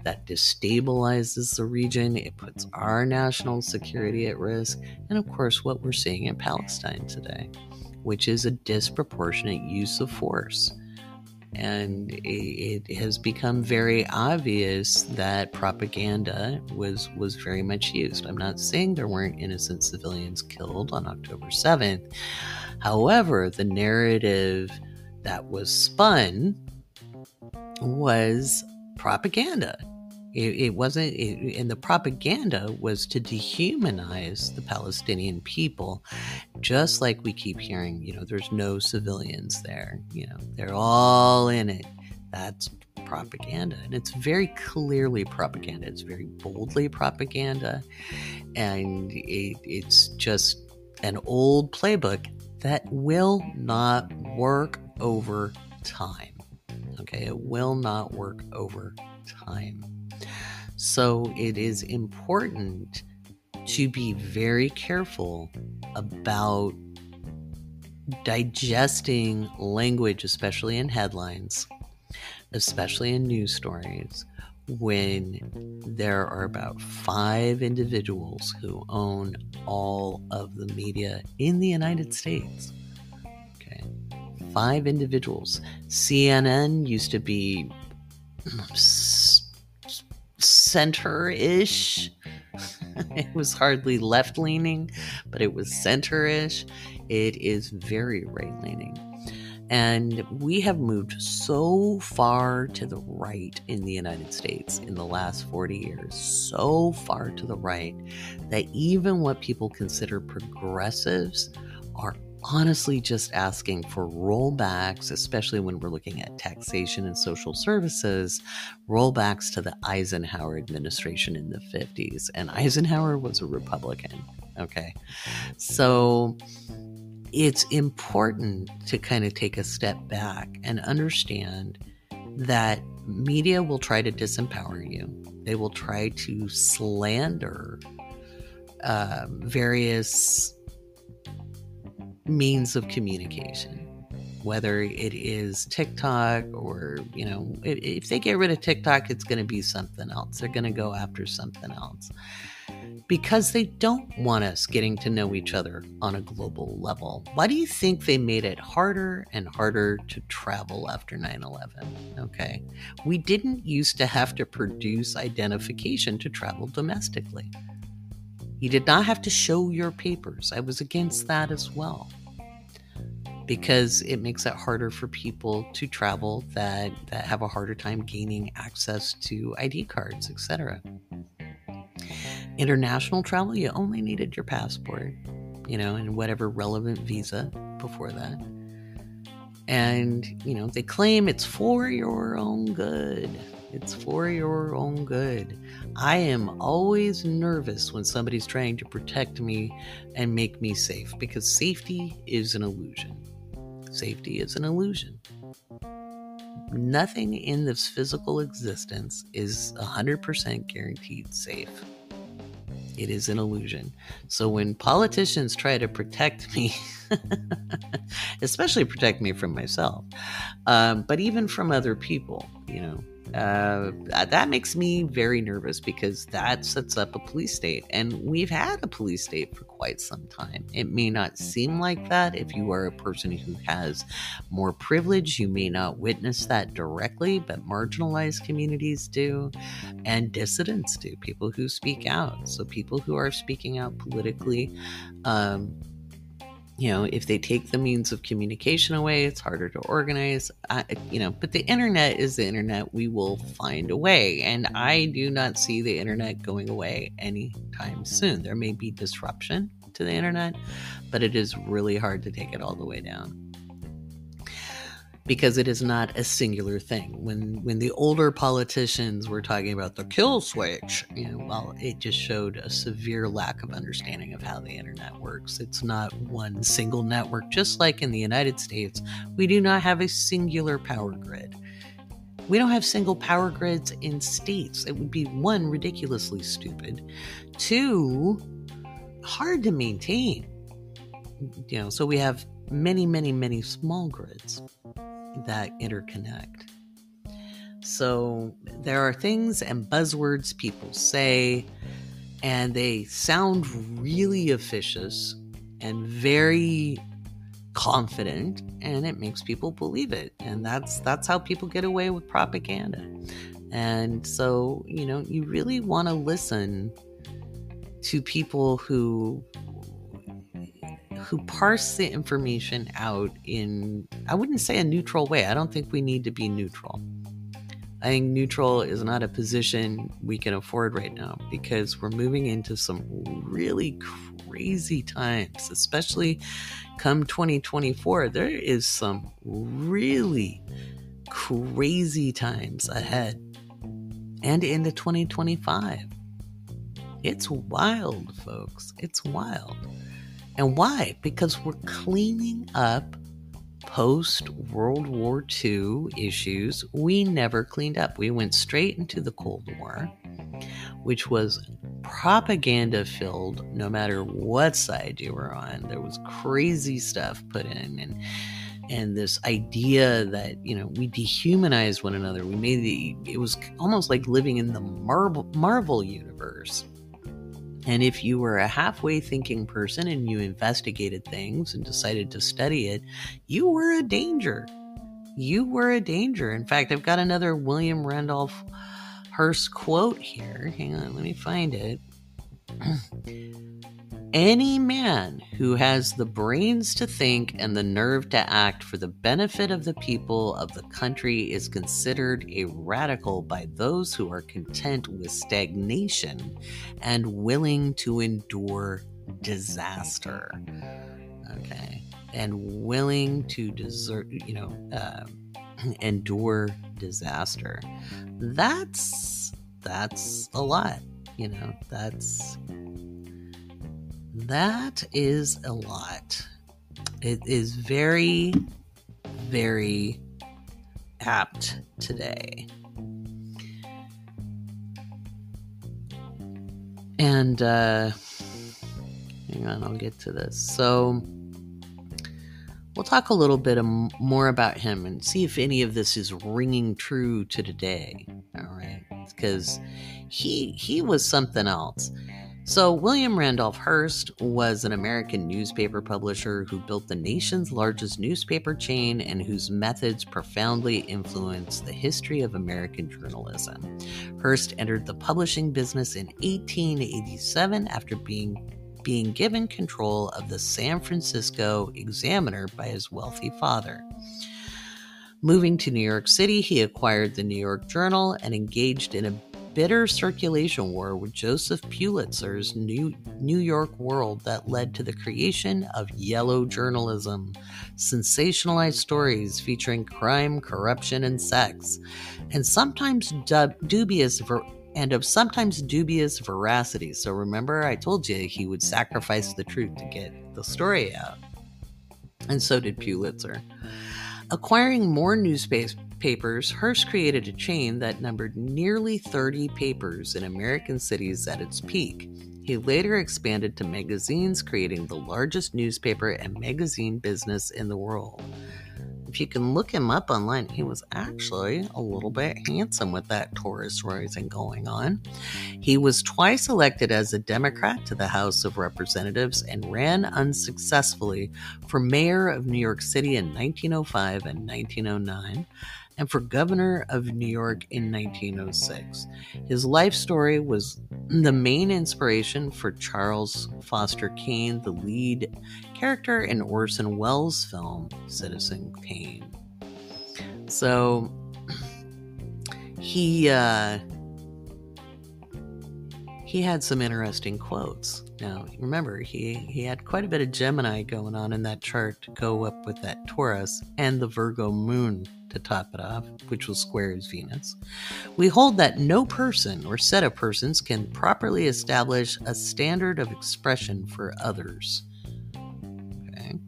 That destabilizes the region. It puts our national security at risk. And of course, what we're seeing in Palestine today, which is a disproportionate use of force. And it has become very obvious that propaganda was very much used. I'm not saying there weren't innocent civilians killed on October 7th. However, the narrative that was spun was propaganda. It wasn't, and the propaganda was to dehumanize the Palestinian people, just like we keep hearing, there's no civilians there, they're all in it. That's propaganda, and it's very clearly propaganda. It's very boldly propaganda, and it's just an old playbook that will not work over time. Okay, Okay, it will not work over time. So it is important to be very careful about digesting language, especially in headlines, especially in news stories, when there are about 5 individuals who own all of the media in the United States. Okay, 5 individuals. CNN used to be center-ish. It was hardly left-leaning, but it was center-ish. It is very right-leaning. And we have moved so far to the right in the United States in the last 40 years, so far to the right, that even what people consider progressives are honestly just asking for rollbacks, especially when we're looking at taxation and social services, rollbacks to the Eisenhower administration in the 50s. And Eisenhower was a Republican. Okay. So it's important to kind of take a step back and understand that media will try to disempower you. They will try to slander various means of communication, whether it is TikTok or, if they get rid of TikTok, it's going to be something else. They're going to go after something else because they don't want us getting to know each other on a global level. Why do you think they made it harder and harder to travel after 9/11? Okay. We didn't used to have to produce identification to travel domestically. You did not have to show your papers. I was against that as well, because it makes it harder for people to travel that have a harder time gaining access to ID cards, etc. International travel, you only needed your passport, and whatever relevant visa before that. And, they claim it's for your own good. It's for your own good. I am always nervous when somebody's trying to protect me and make me safe, because safety is an illusion. Safety is an illusion. Nothing in this physical existence is 100% guaranteed safe. It is an illusion. So when politicians try to protect me, especially protect me from myself, but even from other people, that makes me very nervous, because that sets up a police state. And we've had a police state for quite some time. It may not seem like that if you are a person who has more privilege. You may not witness that directly, but marginalized communities do, and dissidents do, people who speak out. So people who are speaking out politically, if they take the means of communication away, it's harder to organize, but the internet is the internet. We will find a way. And I do not see the internet going away anytime soon. There may be disruption to the internet, but it is really hard to take it all the way down, because it is not a singular thing. When the older politicians were talking about the kill switch, it just showed a severe lack of understanding of how the internet works. It's not one single network. Just like in the United States, we do not have a singular power grid. We don't have single power grids in states. It would be, 1, ridiculously stupid, 2, hard to maintain. So we have many, many, many small grids that interconnect. So there are things and buzzwords people say, and they sound really officious and very confident, and it makes people believe it. And that's how people get away with propaganda. And so, you really want to listen to people who parse the information out in, I wouldn't say a neutral way. I don't think we need to be neutral. I think neutral is not a position we can afford right now, because we're moving into some really crazy times, especially come 2024. There is some really crazy times ahead, and into 2025. It's wild, folks. It's wild. And why? Because we're cleaning up post-World War II issues we never cleaned up. We went straight into the Cold War, which was propaganda-filled no matter what side you were on. There was crazy stuff put in, and this idea that, we dehumanized one another. It was almost like living in the Marvel universe. And if you were a halfway thinking person and you investigated things and decided to study it, you were a danger. You were a danger. In fact, I've got another William Randolph Hearst quote here. Hang on, let me find it. Any man who has the brains to think and the nerve to act for the benefit of the people of the country is considered a radical by those who are content with stagnation and willing to endure disaster. Okay. And willing to endure disaster. That's a lot. That is a lot. It is very, very apt today. And, hang on, I'll get to this. So, we'll talk a little bit more about him and see if any of this is ringing true to today. All right. Because he was something else. So William Randolph Hearst was an American newspaper publisher who built the nation's largest newspaper chain and whose methods profoundly influenced the history of American journalism. Hearst entered the publishing business in 1887 after being given control of the San Francisco Examiner by his wealthy father. Moving to New York City, he acquired the New York Journal and engaged in a bitter circulation war with Joseph Pulitzer's New York World that led to the creation of yellow journalism, sensationalized stories featuring crime, corruption, and sex, and sometimes dubious veracity. So remember, I told you he would sacrifice the truth to get the story out. And so did Pulitzer. Acquiring more newspapers, Hearst created a chain that numbered nearly 30 papers in American cities at its peak. He later expanded to magazines, creating the largest newspaper and magazine business in the world. If you can look him up online, he was actually a little bit handsome with that Taurus rising going on. He was twice elected as a Democrat to the House of Representatives and ran unsuccessfully for mayor of New York City in 1905 and 1909, and for governor of New York in 1906. His life story was the main inspiration for Charles Foster Kane, the lead character in Orson Welles' film Citizen Kane. So he had some interesting quotes. Now, remember, he had quite a bit of Gemini going on in that chart to go up with that Taurus and the Virgo moon to top it off, which will square his Venus. We hold that no person or set of persons can properly establish a standard of expression for others. Okay.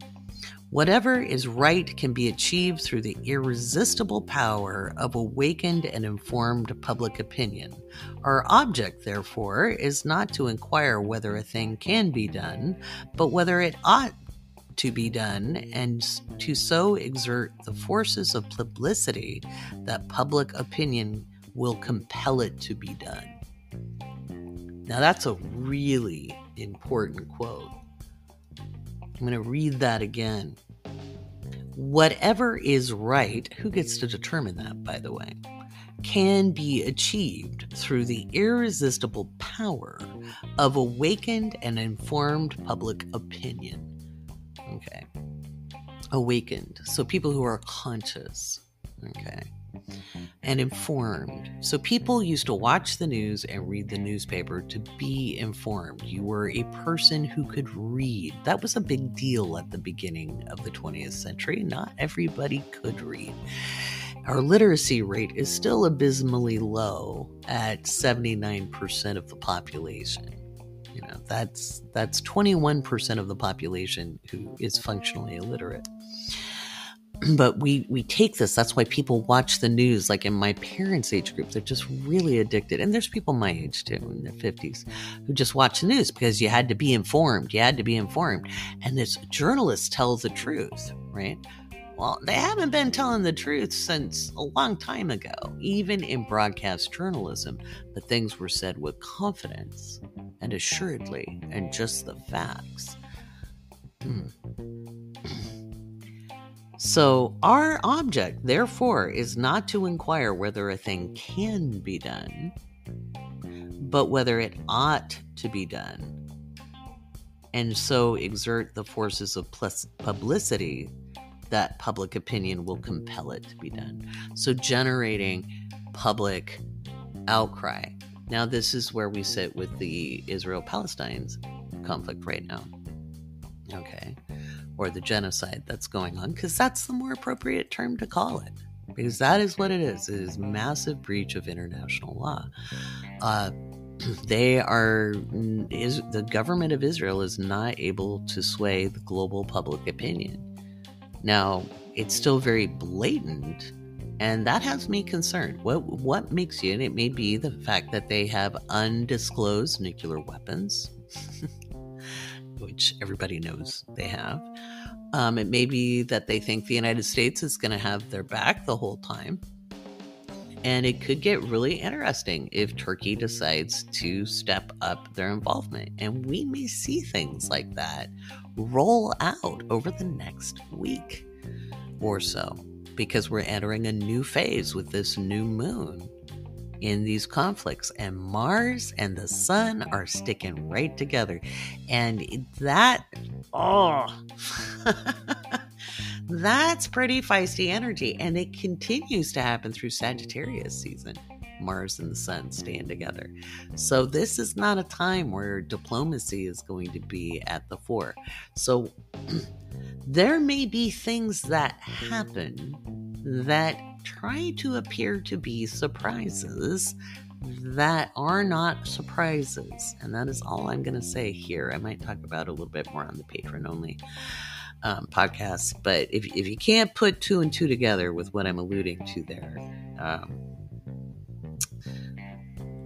Whatever is right can be achieved through the irresistible power of awakened and informed public opinion. Our object, therefore, is not to inquire whether a thing can be done, but whether it ought to be done, and to so exert the forces of publicity that public opinion will compel it to be done. Now that's a really important quote. I'm going to read that again. Whatever is right, who gets to determine that, by the way, can be achieved through the irresistible power of awakened and informed public opinion. Okay. Awakened. So people who are conscious. Okay. And informed. So people used to watch the news and read the newspaper to be informed. You were a person who could read. That was a big deal at the beginning of the 20th century. Not everybody could read. Our literacy rate is still abysmally low at 79% of the population. You know, that's 21% of the population who is functionally illiterate. But we take this. That's why people watch the news. Like in my parents' age group, they're just really addicted. And there's people my age too, in their 50s, who just watch the news because you had to be informed. You had to be informed. And this journalist tells the truth, right? Well, they haven't been telling the truth since a long time ago, even in broadcast journalism. But things were said with confidence and assuredly and just the facts. So our object, therefore, is not to inquire whether a thing can be done, but whether it ought to be done, and so exert the forces of publicity that public opinion will compel it to be done. So generating public outcry. Now, this is where we sit with the Israel-Palestine conflict right now. Okay. Or the genocide that's going on, because that's the more appropriate term to call it, because that is what it is. It is massive breach of international law. The government of Israel is not able to sway the global public opinion. Now, it's still very blatant, and that has me concerned. What makes you, and it may be the fact that they have undisclosed nuclear weapons, which everybody knows they have. It may be that they think the United States is going to have their back the whole time. And it could get really interesting if Turkey decides to step up their involvement. And we may see things like that roll out over the next week or so, because we're entering a new phase with this new moon in these conflicts, and Mars and the sun are sticking right together. And that, that's pretty feisty energy. And it continues to happen through Sagittarius season. Mars and the sun staying together. So this is not a time where diplomacy is going to be at the fore. So there may be things that happen that try to appear to be surprises that are not surprises. And that is all I'm going to say here. I might talk about it a little bit more on the patron-only podcast. But if you can't put two and two together with what I'm alluding to there,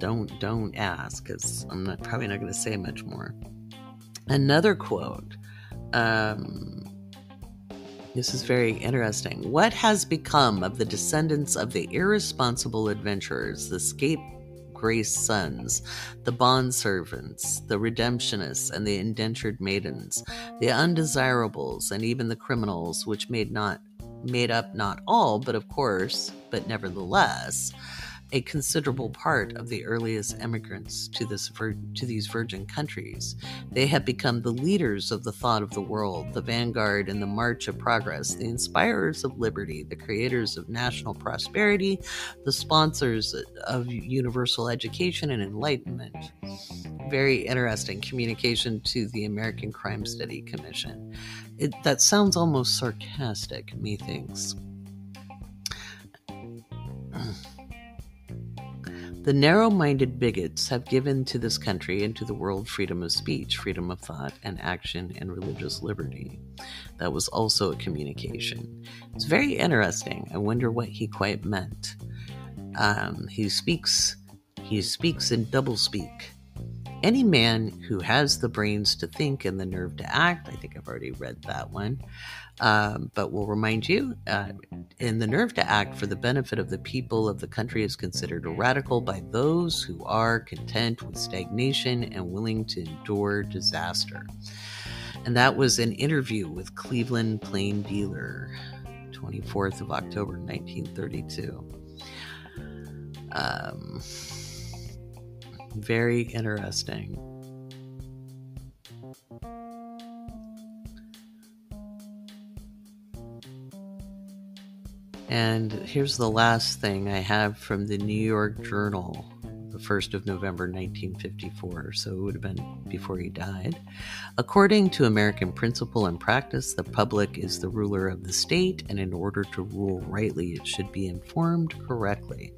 don't ask, because I'm probably not going to say much more. Another quote. This is very interesting. What has become of the descendants of the irresponsible adventurers, the scapegrace sons, the bondservants, the redemptionists, and the indentured maidens, the undesirables, and even the criminals, which made up not all, but nevertheless, a considerable part of the earliest emigrants to these virgin countries? They have become the leaders of the thought of the world, the vanguard in the march of progress, the inspirers of liberty, the creators of national prosperity, the sponsors of universal education and enlightenment. Very interesting communication to the American Crime Study Commission. That sounds almost sarcastic, methinks. The narrow-minded bigots have given to this country and to the world freedom of speech, freedom of thought and action, and religious liberty. That was also a communication. It's very interesting. I wonder what he quite meant. He speaks in doublespeak. Any man who has the brains to think and the nerve to act, I think I've already read that one, but we'll remind you, in the nerve to act for the benefit of the people of the country is considered a radical by those who are content with stagnation and willing to endure disaster. And that was an interview with Cleveland Plain Dealer, 24th of October, 1932. Very interesting. And here's the last thing I have from the New York Journal, the 1st of November, 1954. So it would have been before he died. According to American principle and practice, the public is the ruler of the state, and in order to rule rightly, it should be informed correctly.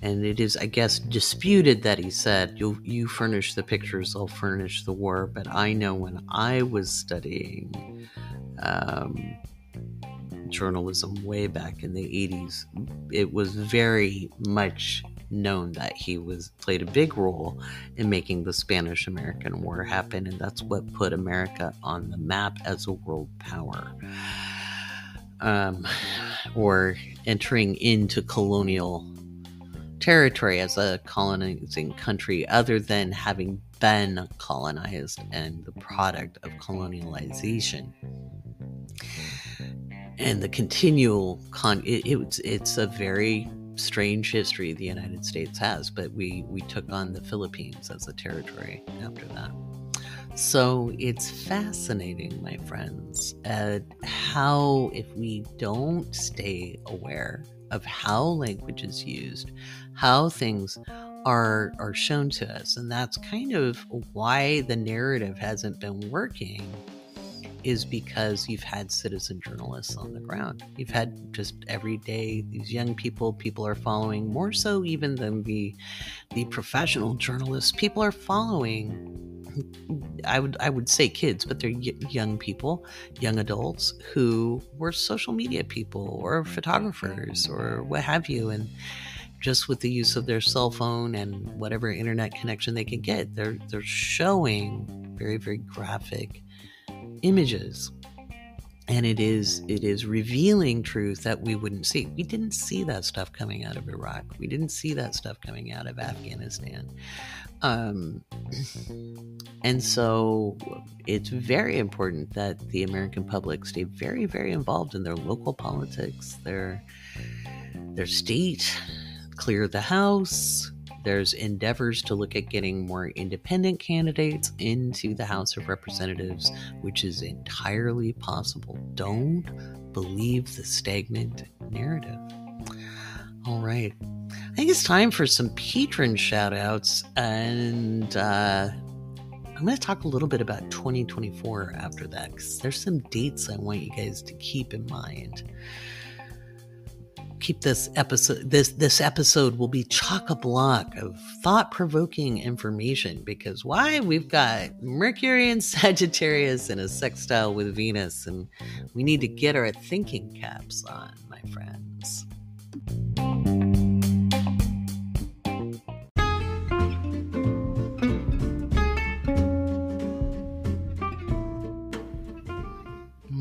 And it is, I guess, disputed that he said, you furnish the pictures, I'll furnish the war. But I know when I was studying journalism way back in the 80s, it was very much known that he played a big role in making the Spanish-American War happen, and that's what put America on the map as a world power, or entering into colonial territory as a colonizing country, other than having been colonized and the product of colonialization. And the continual it's a very strange history the United States has, but we took on the Philippines as a territory after that. So it's fascinating, my friends, at how, if we don't stay aware of how language is used, how things are shown to us, and that's kind of why the narrative hasn't been working, is because you've had citizen journalists on the ground. You've had just every day these young people are following, more so even than the professional journalists. People are following, I would say kids, but they're young people, young adults who were social media people or photographers or what have you, and just with the use of their cell phone and whatever internet connection they can get, they're showing very, very graphic images, and it is revealing truth that we wouldn't see. We didn't see that stuff coming out of Iraq. We didn't see that stuff coming out of Afghanistan. And so it's very important that the American public stay very, very involved in their local politics, their state, clear the House. There's endeavors to look at getting more independent candidates into the House of Representatives, which is entirely possible. Don't believe the stagnant narrative. All right. I think it's time for some patron shout-outs, and I'm going to talk a little bit about 2024 after that, because there's some dates I want you guys to keep in mind. Keep this episode, this episode will be chock-a-block of thought-provoking information, because why? We've got Mercury in Sagittarius and a sextile with Venus, and we need to get our thinking caps on, my friends.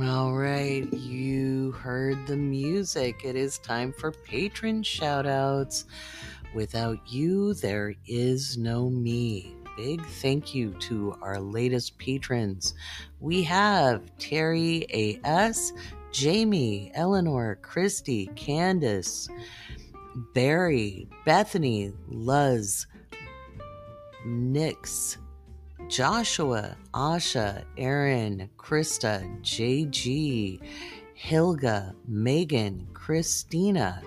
All right, you heard the music. It is time for patron shoutouts. Without you, there is no me. Big thank you to our latest patrons. We have Terry A.S., Jamie, Eleanor, Christy, Candace, Barry, Bethany, Luz, Nix, Joshua, Asha, Aaron, Krista, JG, Hilga, Megan, Christina,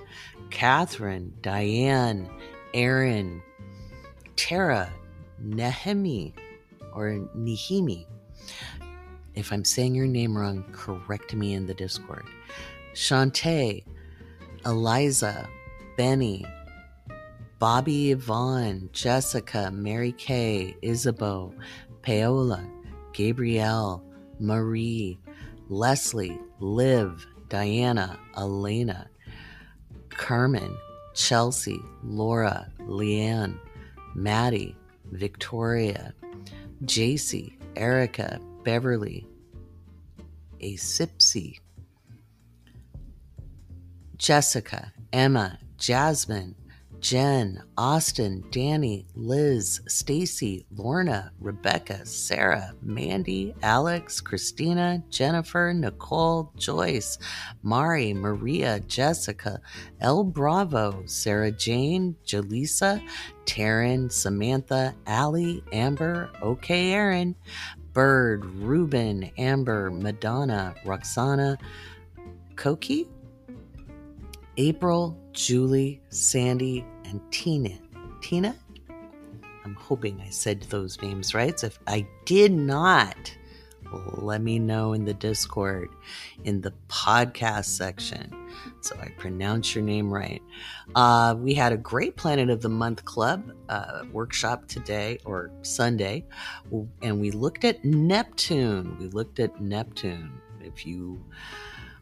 Catherine, Diane, Aaron, Tara, Nehemi, or Nehemi. If I'm saying your name wrong, correct me in the Discord. Shantae, Eliza, Benny, Bobby Yvonne, Jessica, Mary Kay, Isabeau, Paola, Gabrielle, Marie, Leslie, Liv, Diana, Elena, Carmen, Chelsea, Laura, Leanne, Maddie, Victoria, JC, Erica, Beverly, Asipsy, Jessica, Emma, Jasmine, Jen, Austin, Danny, Liz, Stacy, Lorna, Rebecca, Sarah, Mandy, Alex, Christina, Jennifer, Nicole, Joyce, Mari, Maria, Jessica, El Bravo, Sarah Jane, Jaleesa, Taryn, Samantha, Allie, Amber, OK Aaron, Bird, Ruben, Amber, Madonna, Roxana, Koki, April, Julie, Sandy, and Tina. Tina? I'm hoping I said those names right. So if I did not, let me know in the Discord, in the podcast section, so I pronounce your name right. We had a great Planet of the Month Club workshop today, or Sunday, and we looked at Neptune. If you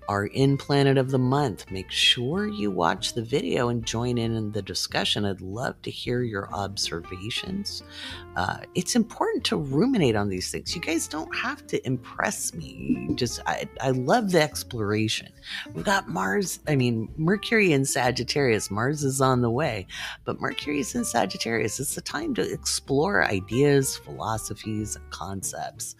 are in Planet of the Month, make sure you watch the video and join in the discussion. I'd love to hear your observations. It's important to ruminate on these things. You guys don't have to impress me. I love the exploration. We've got Mercury in Sagittarius. Mars is on the way, but Mercury is in Sagittarius. It's the time to explore ideas, philosophies, and concepts.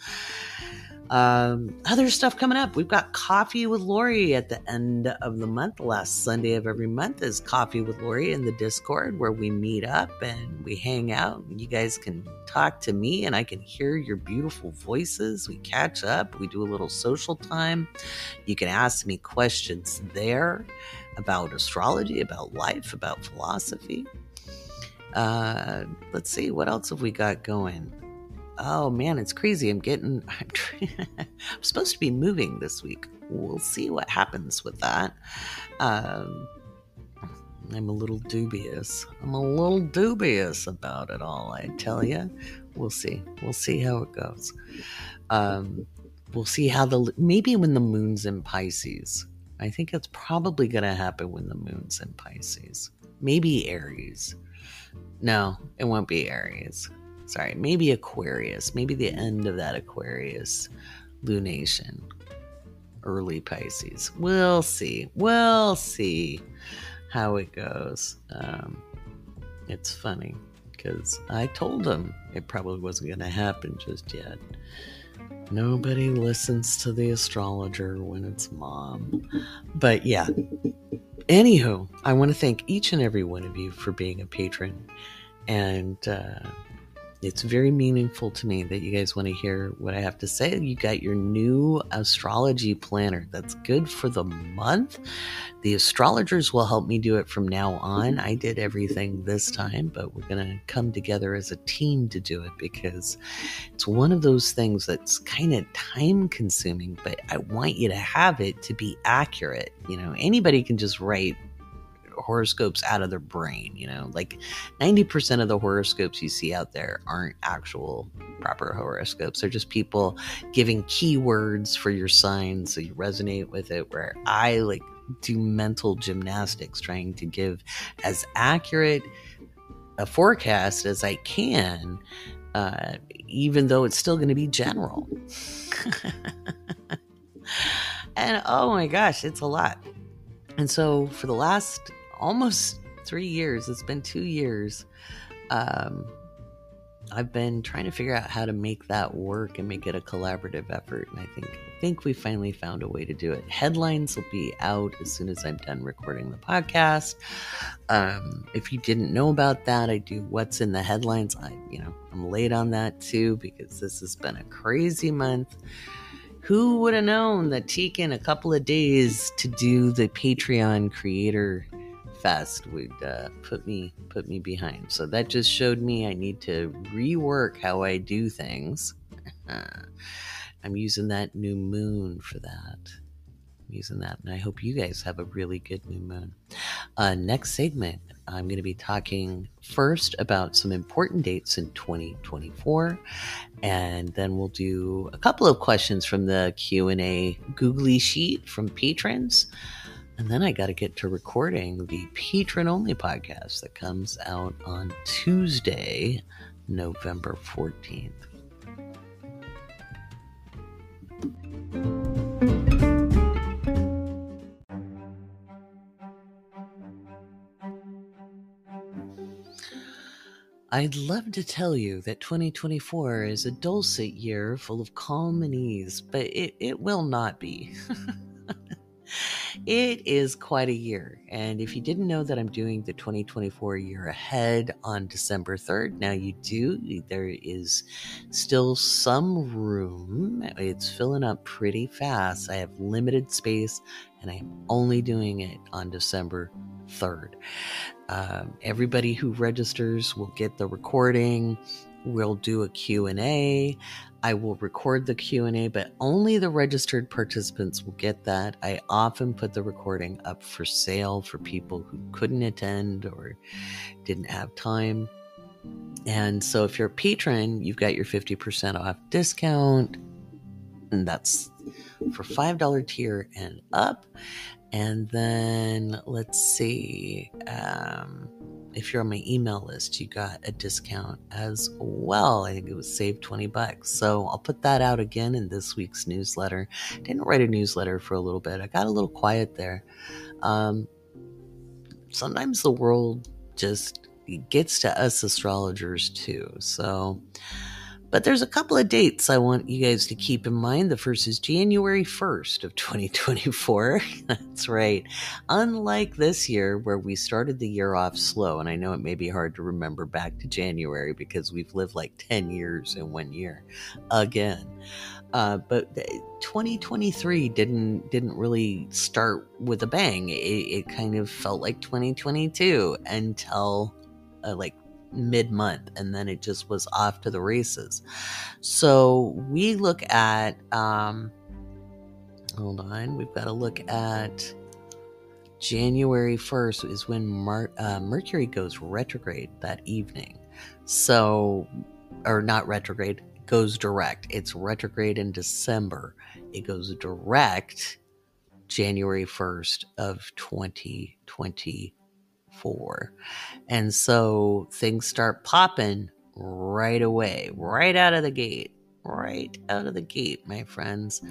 Other stuff coming up. We've got Coffee with Laurie at the end of the month. The last Sunday of every month is Coffee with Laurie in the Discord, where we meet up and we hang out. You guys can talk to me and I can hear your beautiful voices. We catch up. We do a little social time. You can ask me questions there about astrology, about life, about philosophy. Let's see. What else have we got going? Oh man, it's crazy. I'm supposed to be moving this week. We'll see what happens with that. I'm a little dubious. About it all, I tell you. We'll see how it goes. We'll see how maybe when the moon's in Pisces. I think it's probably going to happen when the moon's in Pisces. Maybe Aries. No, it won't be Aries. Sorry, maybe Aquarius. Maybe the end of that Aquarius lunation. Early Pisces. We'll see how it goes. It's funny because I told him it probably wasn't going to happen just yet. Nobody listens to the astrologer when it's mom. But yeah. Anywho, I want to thank each and every one of you for being a patron. And it's very meaningful to me that you guys want to hear what I have to say. You got your new astrology planner. That's good for the month. The astrologers will help me do it from now on. I did everything this time, but we're going to come together as a team to do it because it's one of those things that's kind of time consuming, but I want you to have it to be accurate. Anybody can just write horoscopes out of their brain, like 90% of the horoscopes you see out there aren't actual proper horoscopes. They're just people giving keywords for your sign so you resonate with it, where I do mental gymnastics trying to give as accurate a forecast as I can, even though it's still going to be general. And oh my gosh, it's a lot. And so for the last almost 3 years, it's been 2 years, I've been trying to figure out how to make that work and make it a collaborative effort. And I think we finally found a way to do it. Headlines will be out as soon as I'm done recording the podcast. If you didn't know about that, I do what's in the headlines. I'm late on that too, because this has been a crazy month. Who would have known that taking a couple of days to do the Patreon Creator Fest would put me behind? So that just showed me I need to rework how I do things. I'm using that new moon for that. And I hope you guys have a really good new moon. Next segment, I'm going to be talking first about some important dates in 2024, and then we'll do a couple of questions from the Q&A Googly sheet from patrons, and then I got to get to recording the patron-only podcast that comes out on Tuesday, November 14th. I'd love to tell you that 2024 is a dulcet year full of calm and ease, but it will not be. It is quite a year, and if you didn't know that I'm doing the 2024 year ahead on December 3rd, now you do. There is still some room. It's filling up pretty fast. I have limited space, and I'm only doing it on December 3rd. Everybody who registers will get the recording. we'll do a Q&A. I will record the Q&A, but only the registered participants will get that. I often put the recording up for sale for people who couldn't attend or didn't have time. And so if you're a patron, you've got your 50% off discount, and that's for $5 tier and up. And then let's see, if you're on my email list, you got a discount as well. I think it was saved $20. So I'll put that out again in this week's newsletter. Didn't write a newsletter for a little bit. I got a little quiet there. Sometimes the world just gets to us astrologers too. So, but there's a couple of dates I want you guys to keep in mind. The first is January 1st of 2024. That's right. Unlike this year where we started the year off slow, and I know it may be hard to remember back to January because we've lived like 10 years in 1 year again. But 2023 didn't really start with a bang. It kind of felt like 2022 until like mid-month, and then it just was off to the races. So we look at hold on, we've got to look at January 1st is when Mercury goes retrograde that evening. So, or not retrograde, goes direct. It's retrograde in December. It goes direct January 1st of 2024. And so things start popping right away, right out of the gate, my friends.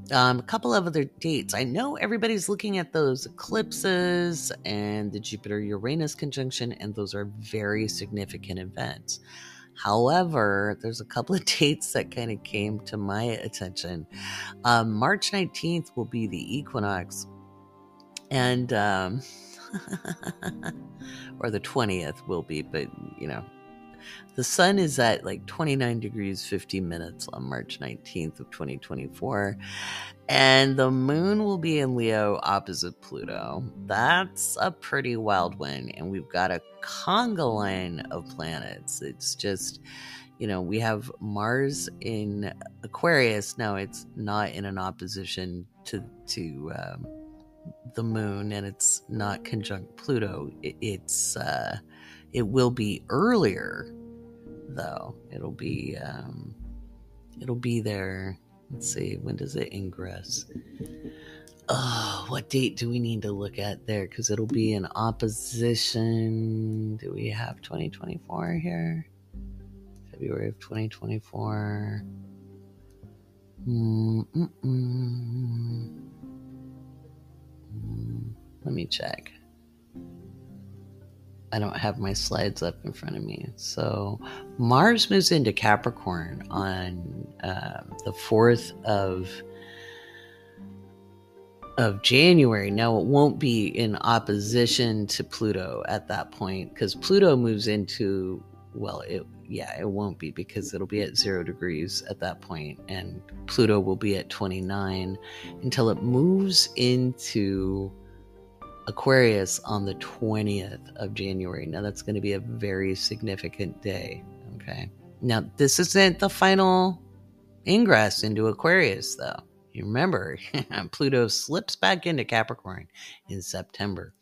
A couple of other dates. I know everybody's looking at those eclipses and the Jupiter-Uranus conjunction, and those are very significant events. However, there's a couple of dates that kind of came to my attention. March 19th will be the equinox, and or the 20th will be, but you know, the sun is at like 29 degrees 50 minutes on March 19th of 2024, and the moon will be in Leo opposite Pluto. That's a pretty wild one, and we've got a conga line of planets. It's just, you know, we have Mars in Aquarius. Now it's not in an opposition to the moon, and it's not conjunct Pluto. It will be earlier, though. It'll be there. Let's see, when does it ingress? Oh, what date do we need to look at there? Because it'll be in opposition. Do we have 2024 here? February of 2024. Let me check. I don't have my slides up in front of me. So Mars moves into Capricorn on the 4th of January. Now, it won't be in opposition to Pluto at that point, because Pluto moves into, well, it won't be, because it'll be at 0 degrees at that point, and Pluto will be at 29 until it moves into Aquarius on the 20th of January. Now, that's going to be a very significant day. Okay. Now, this isn't the final ingress into Aquarius, though. You remember, Pluto slips back into Capricorn in September.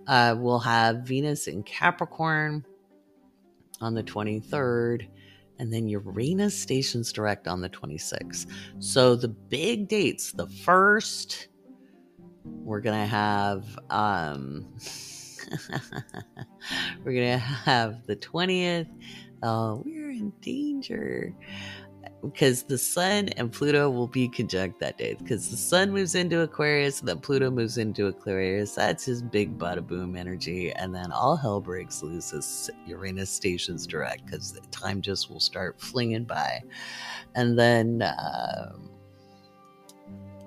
We'll have Venus in Capricorn on the 23rd, and then Uranus stations direct on the 26th. So the big dates, the first, we're going to have the 20th. Oh, we're in danger, because the sun and Pluto will be conjunct that day, because the sun moves into Aquarius and then Pluto moves into Aquarius. That's his big bada boom energy, and then all hell breaks loose as Uranus stations direct, because the time just will start flinging by. And then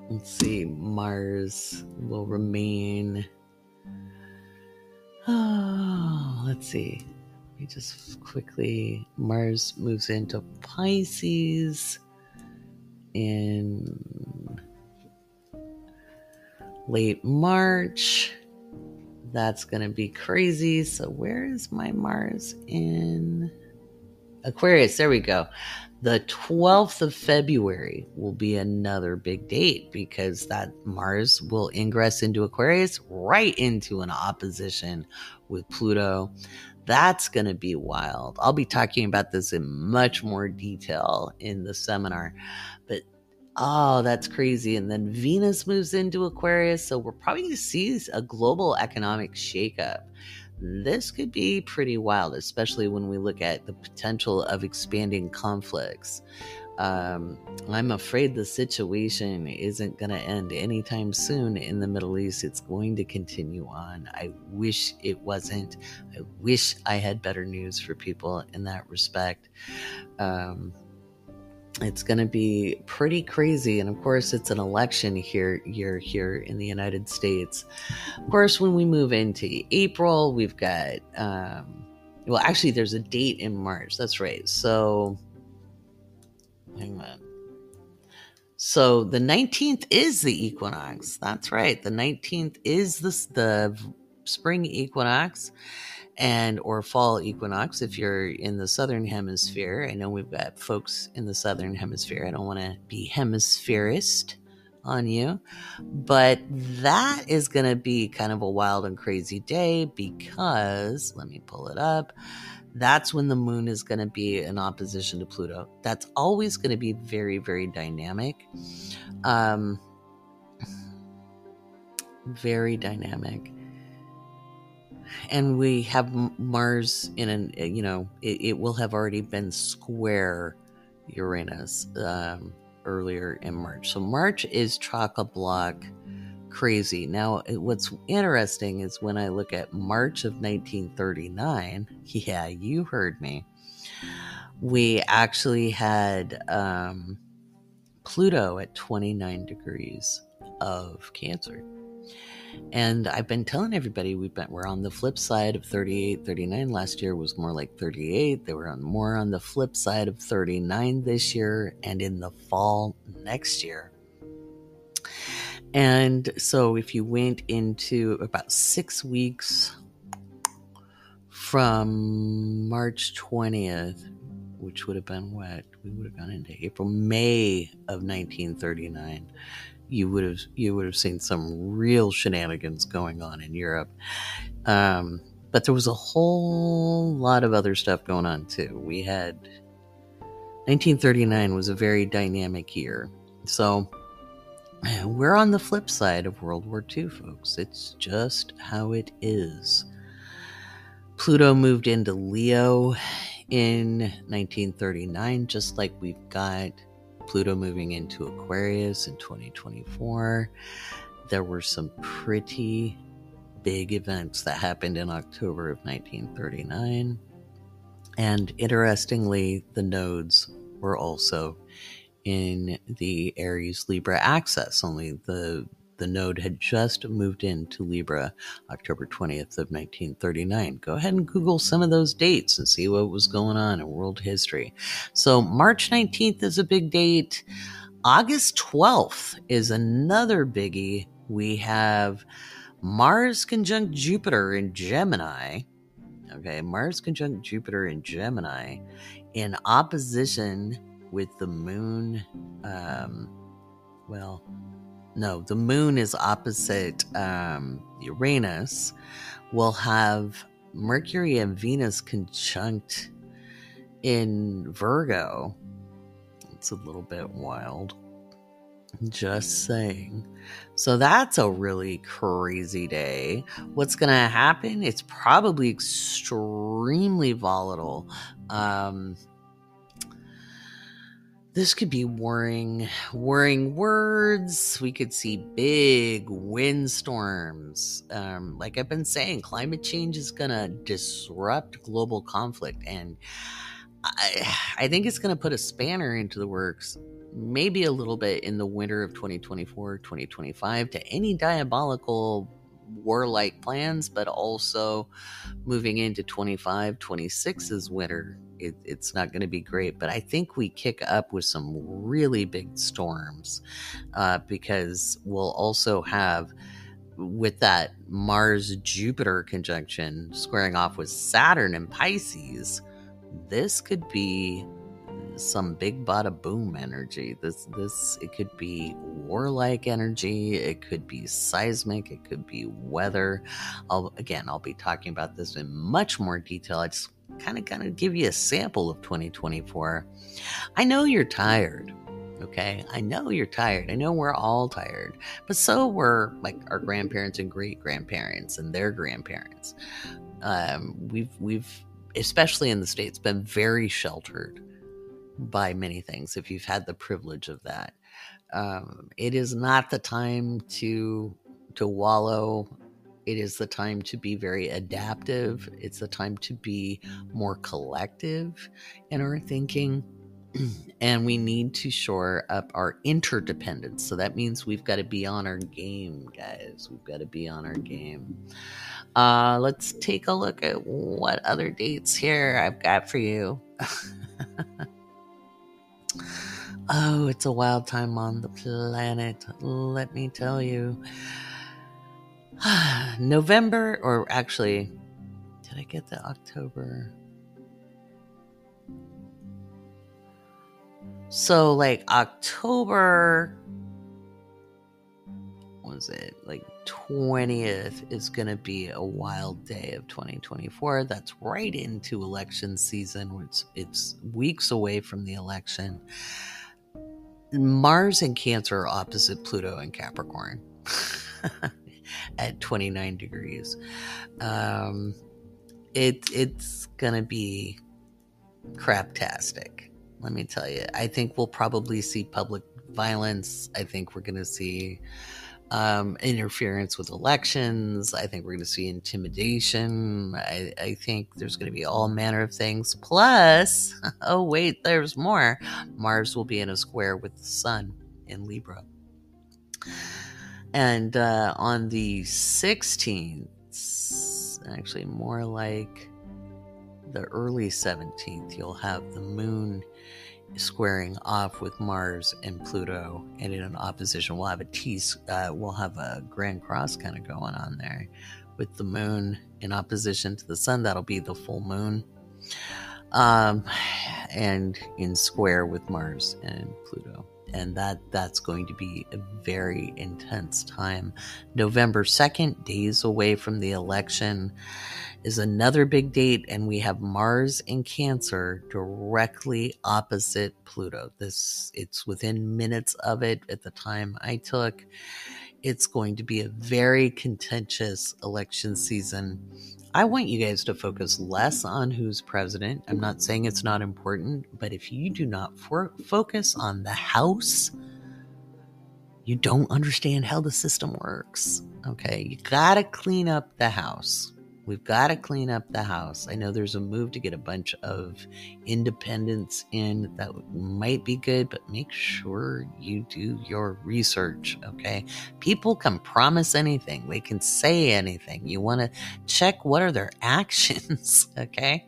let's see, Mars will remain. Oh, let's see. Let me just quickly. Mars moves into Pisces in late March. That's going to be crazy. So where is my Mars in? Aquarius, there we go. The 12th of February will be another big date because that Mars will ingress into Aquarius right into an opposition with Pluto. That's going to be wild. I'll be talking about this in much more detail in the seminar, but oh, that's crazy. And then Venus moves into Aquarius, so we're probably going to see a global economic shakeup. This could be pretty wild, especially when we look at the potential of expanding conflicts. I'm afraid the situation isn't going to end anytime soon in the Middle East. It's going to continue on. I wish it wasn't. I wish I had better news for people in that respect. It's going to be pretty crazy. And of course, it's an election year here in the United States. Of course, when we move into April, we've got, well, actually, there's a date in March. That's right. So, hang on. So the 19th is the equinox. That's right. The 19th is the spring equinox. And or fall equinox if you're in the southern hemisphere. I know we've got folks in the southern hemisphere. I don't want to be hemispherist on you, but that is going to be kind of a wild and crazy day because, let me pull it up, that's when the moon is going to be in opposition to Pluto. That's always going to be very, very dynamic. Very dynamic. And we have Mars in an, it will have already been square Uranus earlier in March. So March is chock-a-block crazy. Now, what's interesting is when I look at March of 1939, yeah, you heard me, we actually had Pluto at 29 degrees of Cancer. And I've been telling everybody we're on the flip side of 38, 39. Last year was more like 38. They were more on the flip side of 39 this year and in the fall next year. And so if you went into about 6 weeks from March 20th, which would have been what? We would have gone into April, May of 1939. You would have seen some real shenanigans going on in Europe. But there was a whole lot of other stuff going on too. We had 1939 was a very dynamic year. So we're on the flip side of World War II, folks. It's just how it is. Pluto moved into Leo in 1939, just like we've got Pluto moving into Aquarius in 2024. There were some pretty big events that happened in October of 1939. And interestingly, the nodes were also in the Aries Libra axis, only the node had just moved into Libra October 20th of 1939. Go ahead and Google some of those dates and see what was going on in world history. So March 19th is a big date. August 12th is another biggie. We have Mars conjunct Jupiter in Gemini. Okay, Mars conjunct Jupiter in Gemini in opposition with the moon. The moon is opposite Uranus. We'll have Mercury and Venus conjunct in Virgo. It's a little bit wild. Just saying. So that's a really crazy day. What's going to happen? It's probably extremely volatile. This could be warring words. We could see big windstorms. Like I've been saying, climate change is going to disrupt global conflict. And I think it's going to put a spanner into the works, maybe a little bit in the winter of 2024, 2025, to any diabolical warlike plans, but also moving into 25, 26's winter. It's not going to be great, but I think we kick up with some really big storms because we'll also have, with that Mars-Jupiter conjunction squaring off with Saturn in Pisces, this could be some big bada boom energy. It could be warlike energy. It could be seismic. It could be weather. I'll be talking about this in much more detail. I just kind of give you a sample of 2024. I know you're tired. Okay, I know you're tired. I know we're all tired, but so were like our grandparents and great grandparents and their grandparents. We've especially in the States been very sheltered by many things. If you've had the privilege of that, it is not the time to wallow. It is the time to be very adaptive. It's the time to be more collective in our thinking. And we need to shore up our interdependence. So that means we've got to be on our game, guys. We've got to be on our game. Let's take a look at what other dates here I've got for you. Oh, it's a wild time on the planet. Let me tell you. November, or actually, did I get the October? So like October, was it like 20th is going to be a wild day of 2024. That's right into election season. It's weeks away from the election. Mars and Cancer are opposite Pluto and Capricorn at 29 degrees. It's going to be craptastic. Let me tell you, I think we'll probably see public violence. I think we're going to see interference with elections. I think we're going to see intimidation. I think there's going to be all manner of things. Plus, oh wait, there's more. Mars will be in a square with the Sun in Libra. And on the 16th, actually more like the early 17th, you'll have the Moon squaring off with Mars and Pluto, and in an opposition we'll have a grand cross kind of going on there with the Moon in opposition to the Sun. That'll be the full moon, and in square with Mars and Pluto, and that's going to be a very intense time. November 2nd, days away from the election, is another big date, and we have Mars in Cancer directly opposite Pluto. It's within minutes of it at the time I took. It's going to be a very contentious election season. I want you guys to focus less on who's president. I'm not saying it's not important, but if you do not focus on the House, you don't understand how the system works. Okay, you gotta clean up the House. We've got to clean up the House. I know there's a move to get a bunch of independents in. That might be good, but make sure you do your research, okay? People can promise anything. They can say anything. You want to check what are their actions, okay?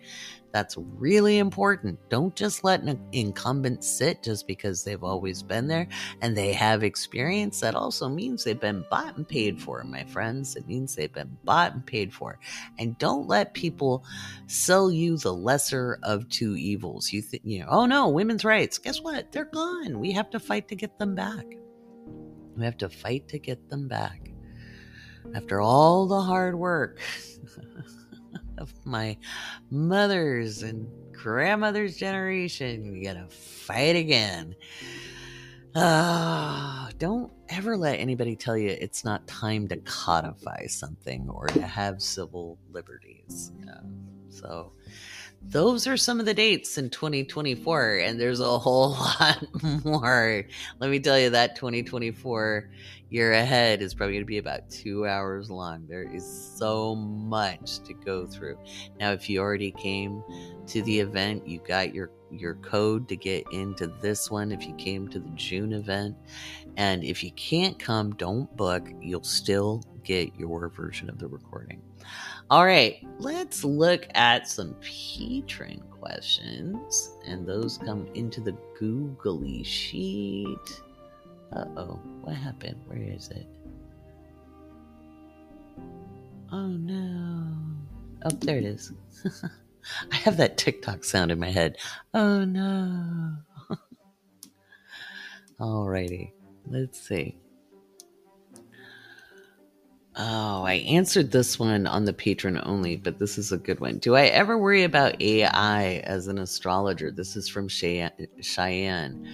That's really important. Don't just let an incumbent sit just because they've always been there and they have experience. That also means they've been bought and paid for, my friends. It means they've been bought and paid for. And don't let people sell you the lesser of two evils. Oh no, women's rights. Guess what? They're gone. We have to fight to get them back. We have to fight to get them back. After all the hard work of my mother's and grandmother's generation, you gotta fight again. Don't ever let anybody tell you it's not time to codify something or to have civil liberties. So those are some of the dates in 2024, and there's a whole lot more. Let me tell you, that 2024 year ahead is probably going to be about 2 hours long. There is so much to go through. Now, if you already came to the event, you got your code to get into this one if you came to the June event. And if you can't come, don't book. You'll still get your version of the recording. All right, let's look at some patron questions, and those come into the Googly sheet. Uh-oh, what happened? Where is it? Oh no. Oh, there it is. I have that TikTok sound in my head. Oh no. Alrighty. Let's see. Oh, I answered this one on the patron only, but this is a good one. Do I ever worry about AI as an astrologer? This is from Cheyenne.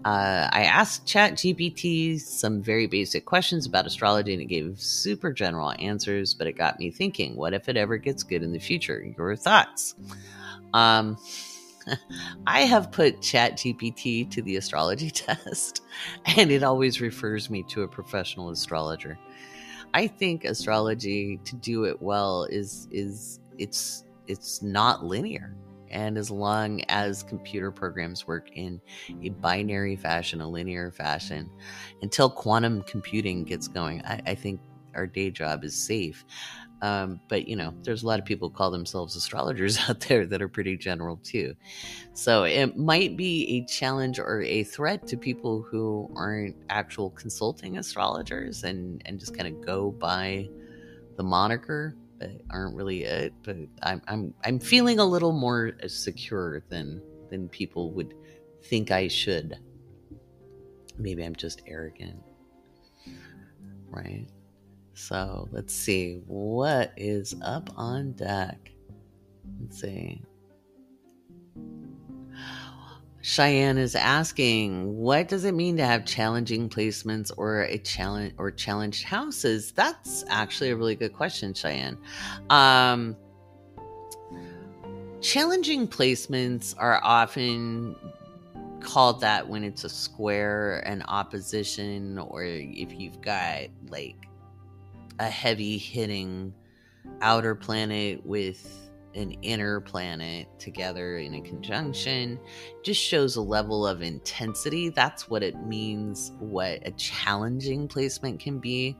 I asked ChatGPT some very basic questions about astrology, and it gave super general answers, but it got me thinking, what if it ever gets good in the future? Your thoughts? I have put ChatGPT to the astrology test, and it always refers me to a professional astrologer. I think astrology, to do it well, it's not linear. And as long as computer programs work in a binary fashion, a linear fashion, until quantum computing gets going, I think our day job is safe. But, there's a lot of people who call themselves astrologers out there that are pretty general too. So it might be a challenge or a threat to people who aren't actual consulting astrologers and just kind of go by the moniker, but aren't really it. But I'm feeling a little more secure than people would think I should. Maybe I'm just arrogant, right? So let's see what is up on deck. Let's see. Cheyenne is asking, what does it mean to have challenging placements or a challenge or challenged houses? That's actually a really good question, Cheyenne. Challenging placements are often called that when it's a square, an opposition, or if you've got like a heavy hitting outer planet with an inner planet together in a conjunction. Just shows a level of intensity. That's what it means, what a challenging placement can be.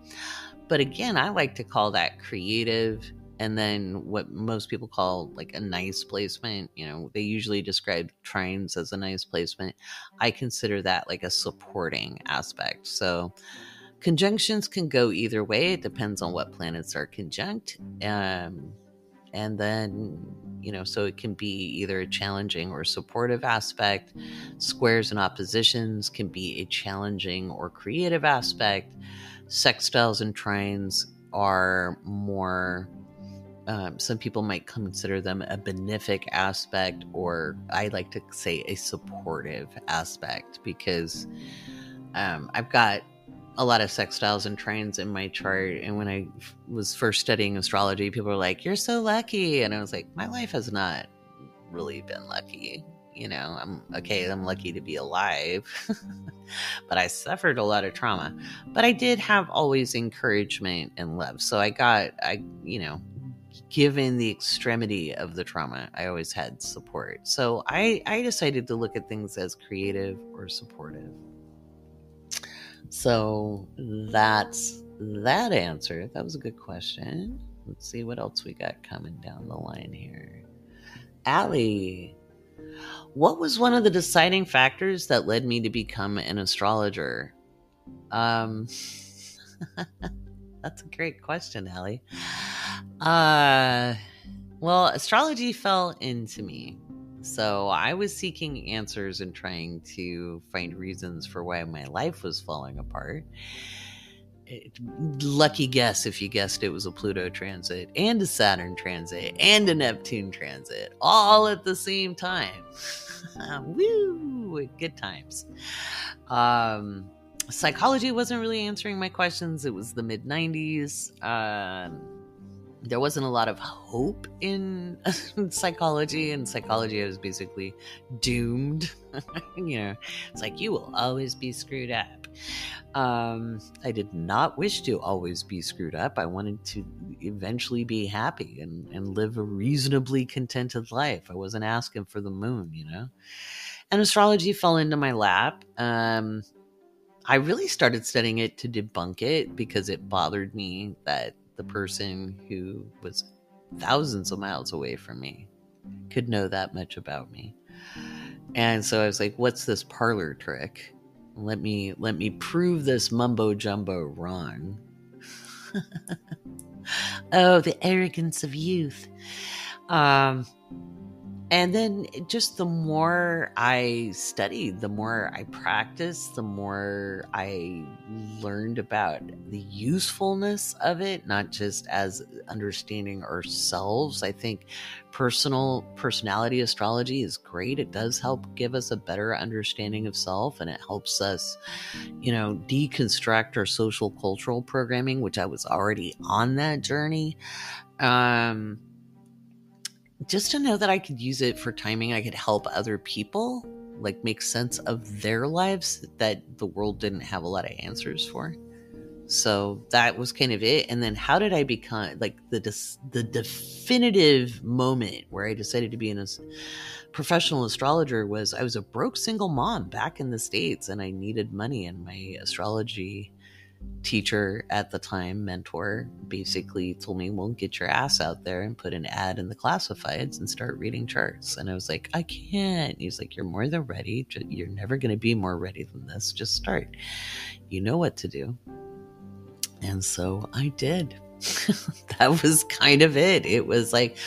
But again, I like to call that creative. And then what most people call like a nice placement, they usually describe trines as a nice placement. I consider that like a supporting aspect. So conjunctions can go either way. It depends on what planets are conjunct. And then, so it can be either a challenging or supportive aspect. Squares and oppositions can be a challenging or creative aspect. Sextiles and trines are more, some people might consider them a benefic aspect, or I like to say a supportive aspect, because I've got a lot of sextiles and trines in my chart. And when I was first studying astrology, people were like, you're so lucky. And I was like, my life has not really been lucky. I'm lucky to be alive, but I suffered a lot of trauma. But I did have always encouragement and love. So given the extremity of the trauma, I always had support. So I decided to look at things as creative or supportive. So that's that answer. That was a good question. Let's see what else we got coming down the line here. Allie, what was one of the deciding factors that led me to become an astrologer? That's a great question, Allie. Well, astrology fell into me. So I was seeking answers and trying to find reasons for why my life was falling apart. Lucky guess if you guessed it was a Pluto transit and a Saturn transit and a Neptune transit all at the same time. Woo! Good times. Psychology wasn't really answering my questions. It was the mid-90s. There wasn't a lot of hope in psychology. In psychology, I was basically doomed. It's like, you will always be screwed up. I did not wish to always be screwed up. I wanted to eventually be happy and live a reasonably contented life. I wasn't asking for the moon, And astrology fell into my lap. I really started studying it to debunk it because it bothered me that the person who was thousands of miles away from me could know that much about me. And so I was like, what's this parlor trick? Let me prove this mumbo jumbo wrong. Oh, the arrogance of youth. And then just the more I studied, the more I practiced, the more I learned about the usefulness of it, not just as understanding ourselves. I think personality astrology is great. It does help give us a better understanding of self, and it helps us, deconstruct our social cultural programming, which I was already on that journey. Just to know that I could use it for timing, I could help other people, like make sense of their lives that the world didn't have a lot of answers for. So that was kind of it. And then how did I become, like, the definitive moment where I decided to be a professional astrologer was I was a broke single mom back in the States, and I needed money, and my astrology teacher at the time, mentor, basically told me, well, get your ass out there and put an ad in the classifieds and start reading charts. And I was like, I can't. He's like, you're more than ready. You're never going to be more ready than this. Just start. You know what to do. And so I did. That was kind of it. It was like,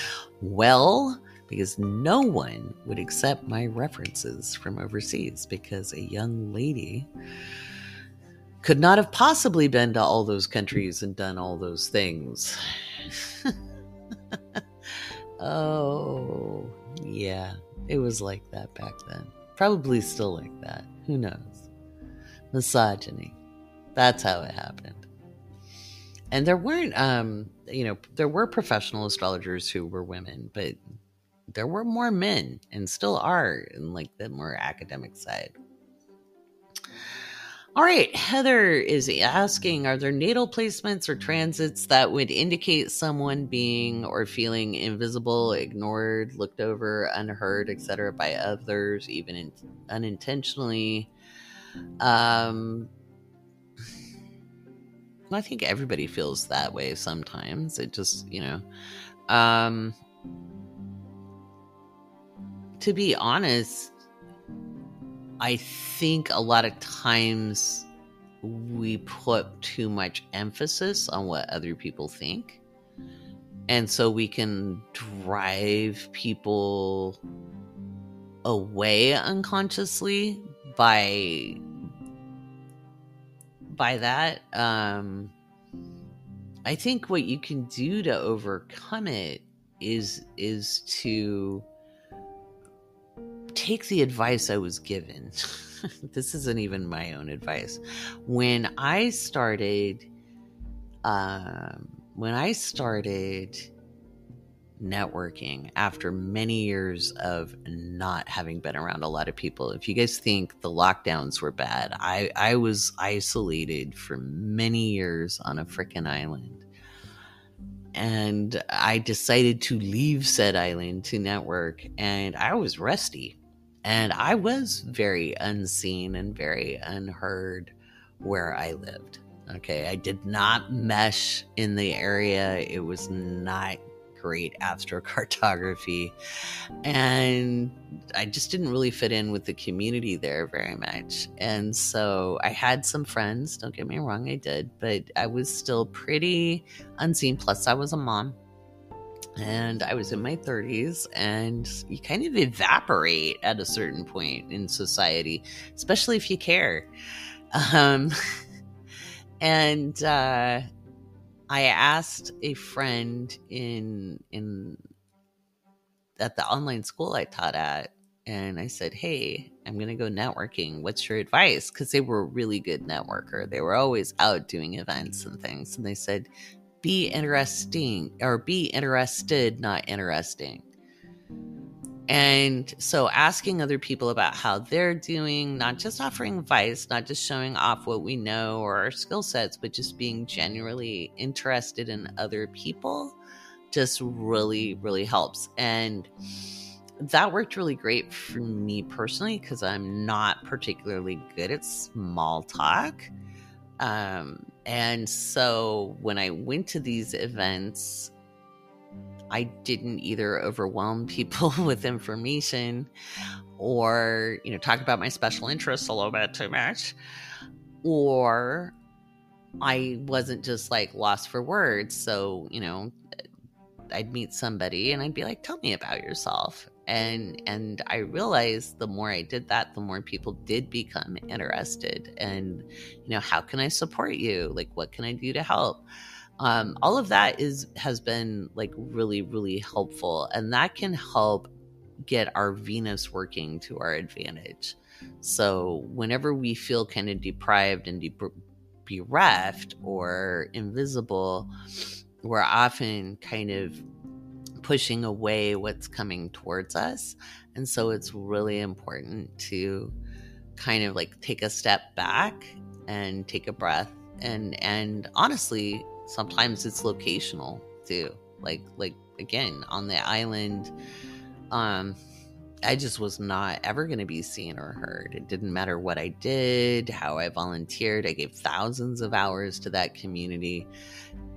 well, because no one would accept my references from overseas, because a young lady could not have possibly been to all those countries and done all those things. Oh, yeah. It was like that back then. Probably still like that. Who knows? Misogyny. That's how it happened. And there weren't, there were professional astrologers who were women, but there were more men, and still are, in like the more academic side. All right, Heather is asking, are there natal placements or transits that would indicate someone being or feeling invisible, ignored, looked over, unheard, etc. by others, even unintentionally? I think everybody feels that way sometimes. It just, to be honest, I think a lot of times we put too much emphasis on what other people think. And so we can drive people away unconsciously by that. I think what you can do to overcome it is to take the advice I was given. This isn't even my own advice. When I started networking after many years of not having been around a lot of people, if you guys think the lockdowns were bad, I was isolated for many years on a frickin' island. And I decided to leave said island to network, and I was rusty. And I was very unseen and very unheard where I lived. Okay, I did not mesh in the area. It was not great astrocartography. And I just didn't really fit in with the community there very much. And so I had some friends, don't get me wrong, I did, but I was still pretty unseen. Plus I was a mom. And I was in my 30s, and you kind of evaporate at a certain point in society, especially if you care. And I asked a friend at the online school I taught at, and I said, hey, I'm going to go networking. What's your advice? Because they were a really good networker. They were always out doing events and things. And they said, be interesting, or be interested, not interesting. And so asking other people about how they're doing, not just offering advice, not just showing off what we know or our skill sets, but just being genuinely interested in other people just really, really helps. And that worked really great for me personally, because I'm not particularly good at small talk. And so when I went to these events, I didn't either overwhelm people with information or, talk about my special interests a little bit too much, or I wasn't just like lost for words. So, I'd meet somebody and I'd be like, tell me about yourself. And I realized the more I did that, the more people did become interested. And, how can I support you? Like, what can I do to help? All of that has been like really, really helpful. And that can help get our Venus working to our advantage. So whenever we feel kind of deprived and bereft or invisible, we're often kind of pushing away what's coming towards us. And so it's really important to kind of like take a step back and take a breath. And honestly, sometimes it's locational too. Like again, on the island, I just was not ever going to be seen or heard. It didn't matter what I did, how I volunteered. I gave thousands of hours to that community.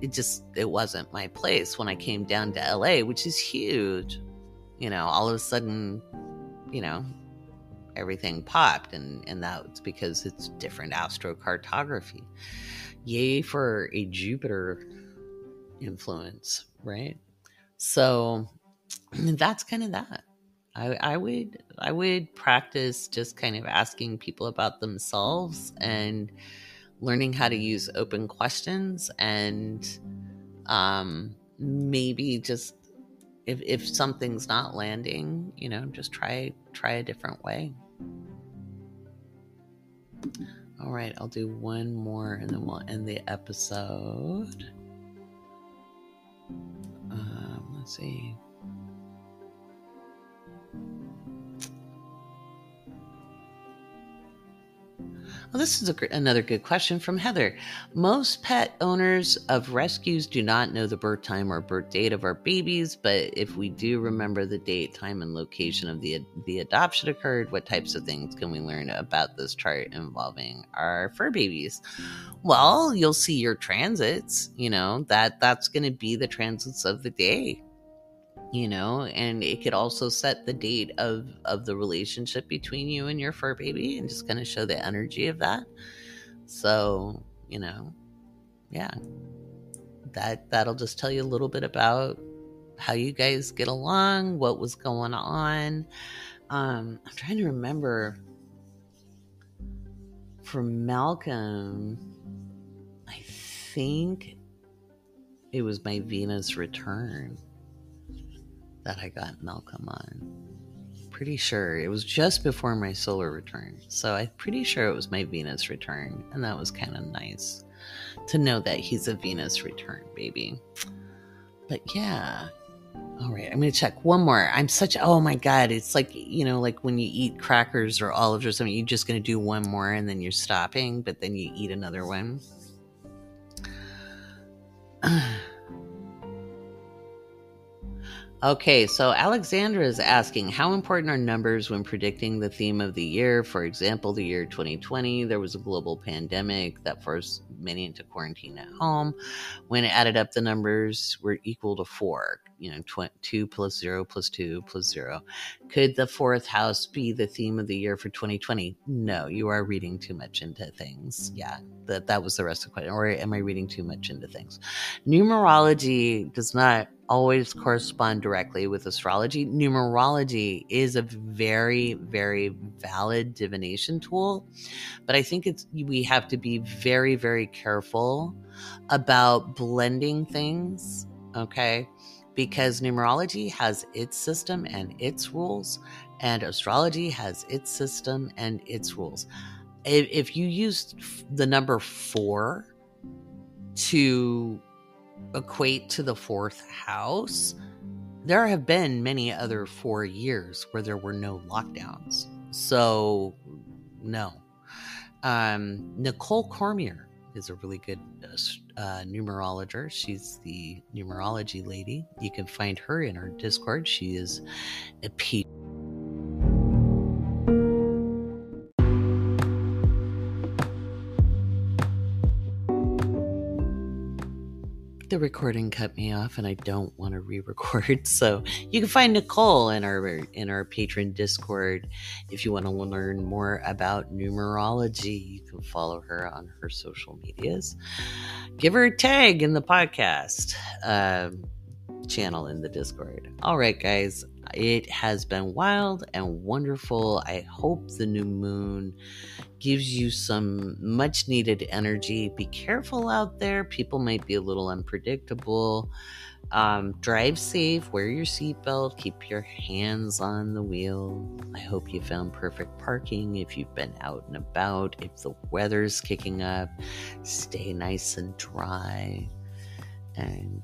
It wasn't my place. When I came down to LA, which is huge, all of a sudden, everything popped. And that's because it's different astrocartography. Yay for a Jupiter influence, right? So that's kind of that. I would practice just kind of asking people about themselves and learning how to use open questions, and maybe just if something's not landing, just try a different way. All right, I'll do one more and then we'll end the episode. Let's see. Well, this is another good question from Heather. Most pet owners of rescues do not know the birth time or birth date of our babies, but if we do remember the date, time, and location of the adoption occurred, what types of things can we learn about this chart involving our fur babies? Well, you'll see your transits, that's going to be the transits of the day. And it could also set the date of the relationship between you and your fur baby and just kind of show the energy of that. So, yeah, that'll just tell you a little bit about how you guys get along, what was going on. I'm trying to remember for Malcolm, I think it was my Venus return that I got Malcolm on. Pretty sure it was just before my solar return. So I'm pretty sure it was my Venus return. And that was kind of nice to know that he's a Venus return baby. But yeah. All right. I'm going to check one more. Oh my God. It's like, like when you eat crackers or olives or something, you're just going to do one more and then you're stopping, but then you eat another one. Okay, so Alexandra is asking, how important are numbers when predicting the theme of the year? For example, the year 2020, there was a global pandemic that forced many into quarantine at home. When it added up, the numbers were equal to 4. 2 plus 0 plus 2 plus 0. Could the fourth house be the theme of the year for 2020? No, you are reading too much into things. Yeah, that was the rest of the question. Or am I reading too much into things? Numerology does not always correspond directly with astrology. Numerology is a very, very valid divination tool, but I think we have to be very, very careful about blending things, okay? Because numerology has its system and its rules, and astrology has its system and its rules. If you use the number 4 to equate to the fourth house, there have been many other 4 years where there were no lockdowns. So, no. Nicole Cormier is a really good numerologist. She's the numerology lady. You can find her in our Discord. She is a The recording cut me off and I don't want to re-record. So you can find Nicole in our patron Discord. If you want to learn more about numerology, you can follow her on her social medias. Give her a tag in the podcast. channel in the Discord. All right, guys, it has been wild and wonderful. I hope the new moon gives you some much needed energy. Be careful out there. People might be a little unpredictable. Drive safe, wear your seatbelt, keep your hands on the wheel. I hope you found perfect parking if you've been out and about. If the weather's kicking up, stay nice and dry. And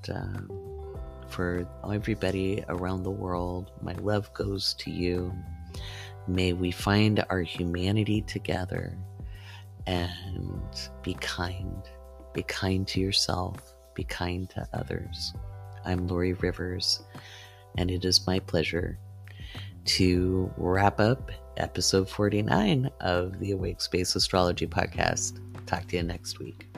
for everybody around the world, my love goes to you. May we find our humanity together and be kind. Be kind to yourself. Be kind to others. I'm Laurie Rivers, and it is my pleasure to wrap up episode 49 of the Awake Space Astrology Podcast. Talk to you next week.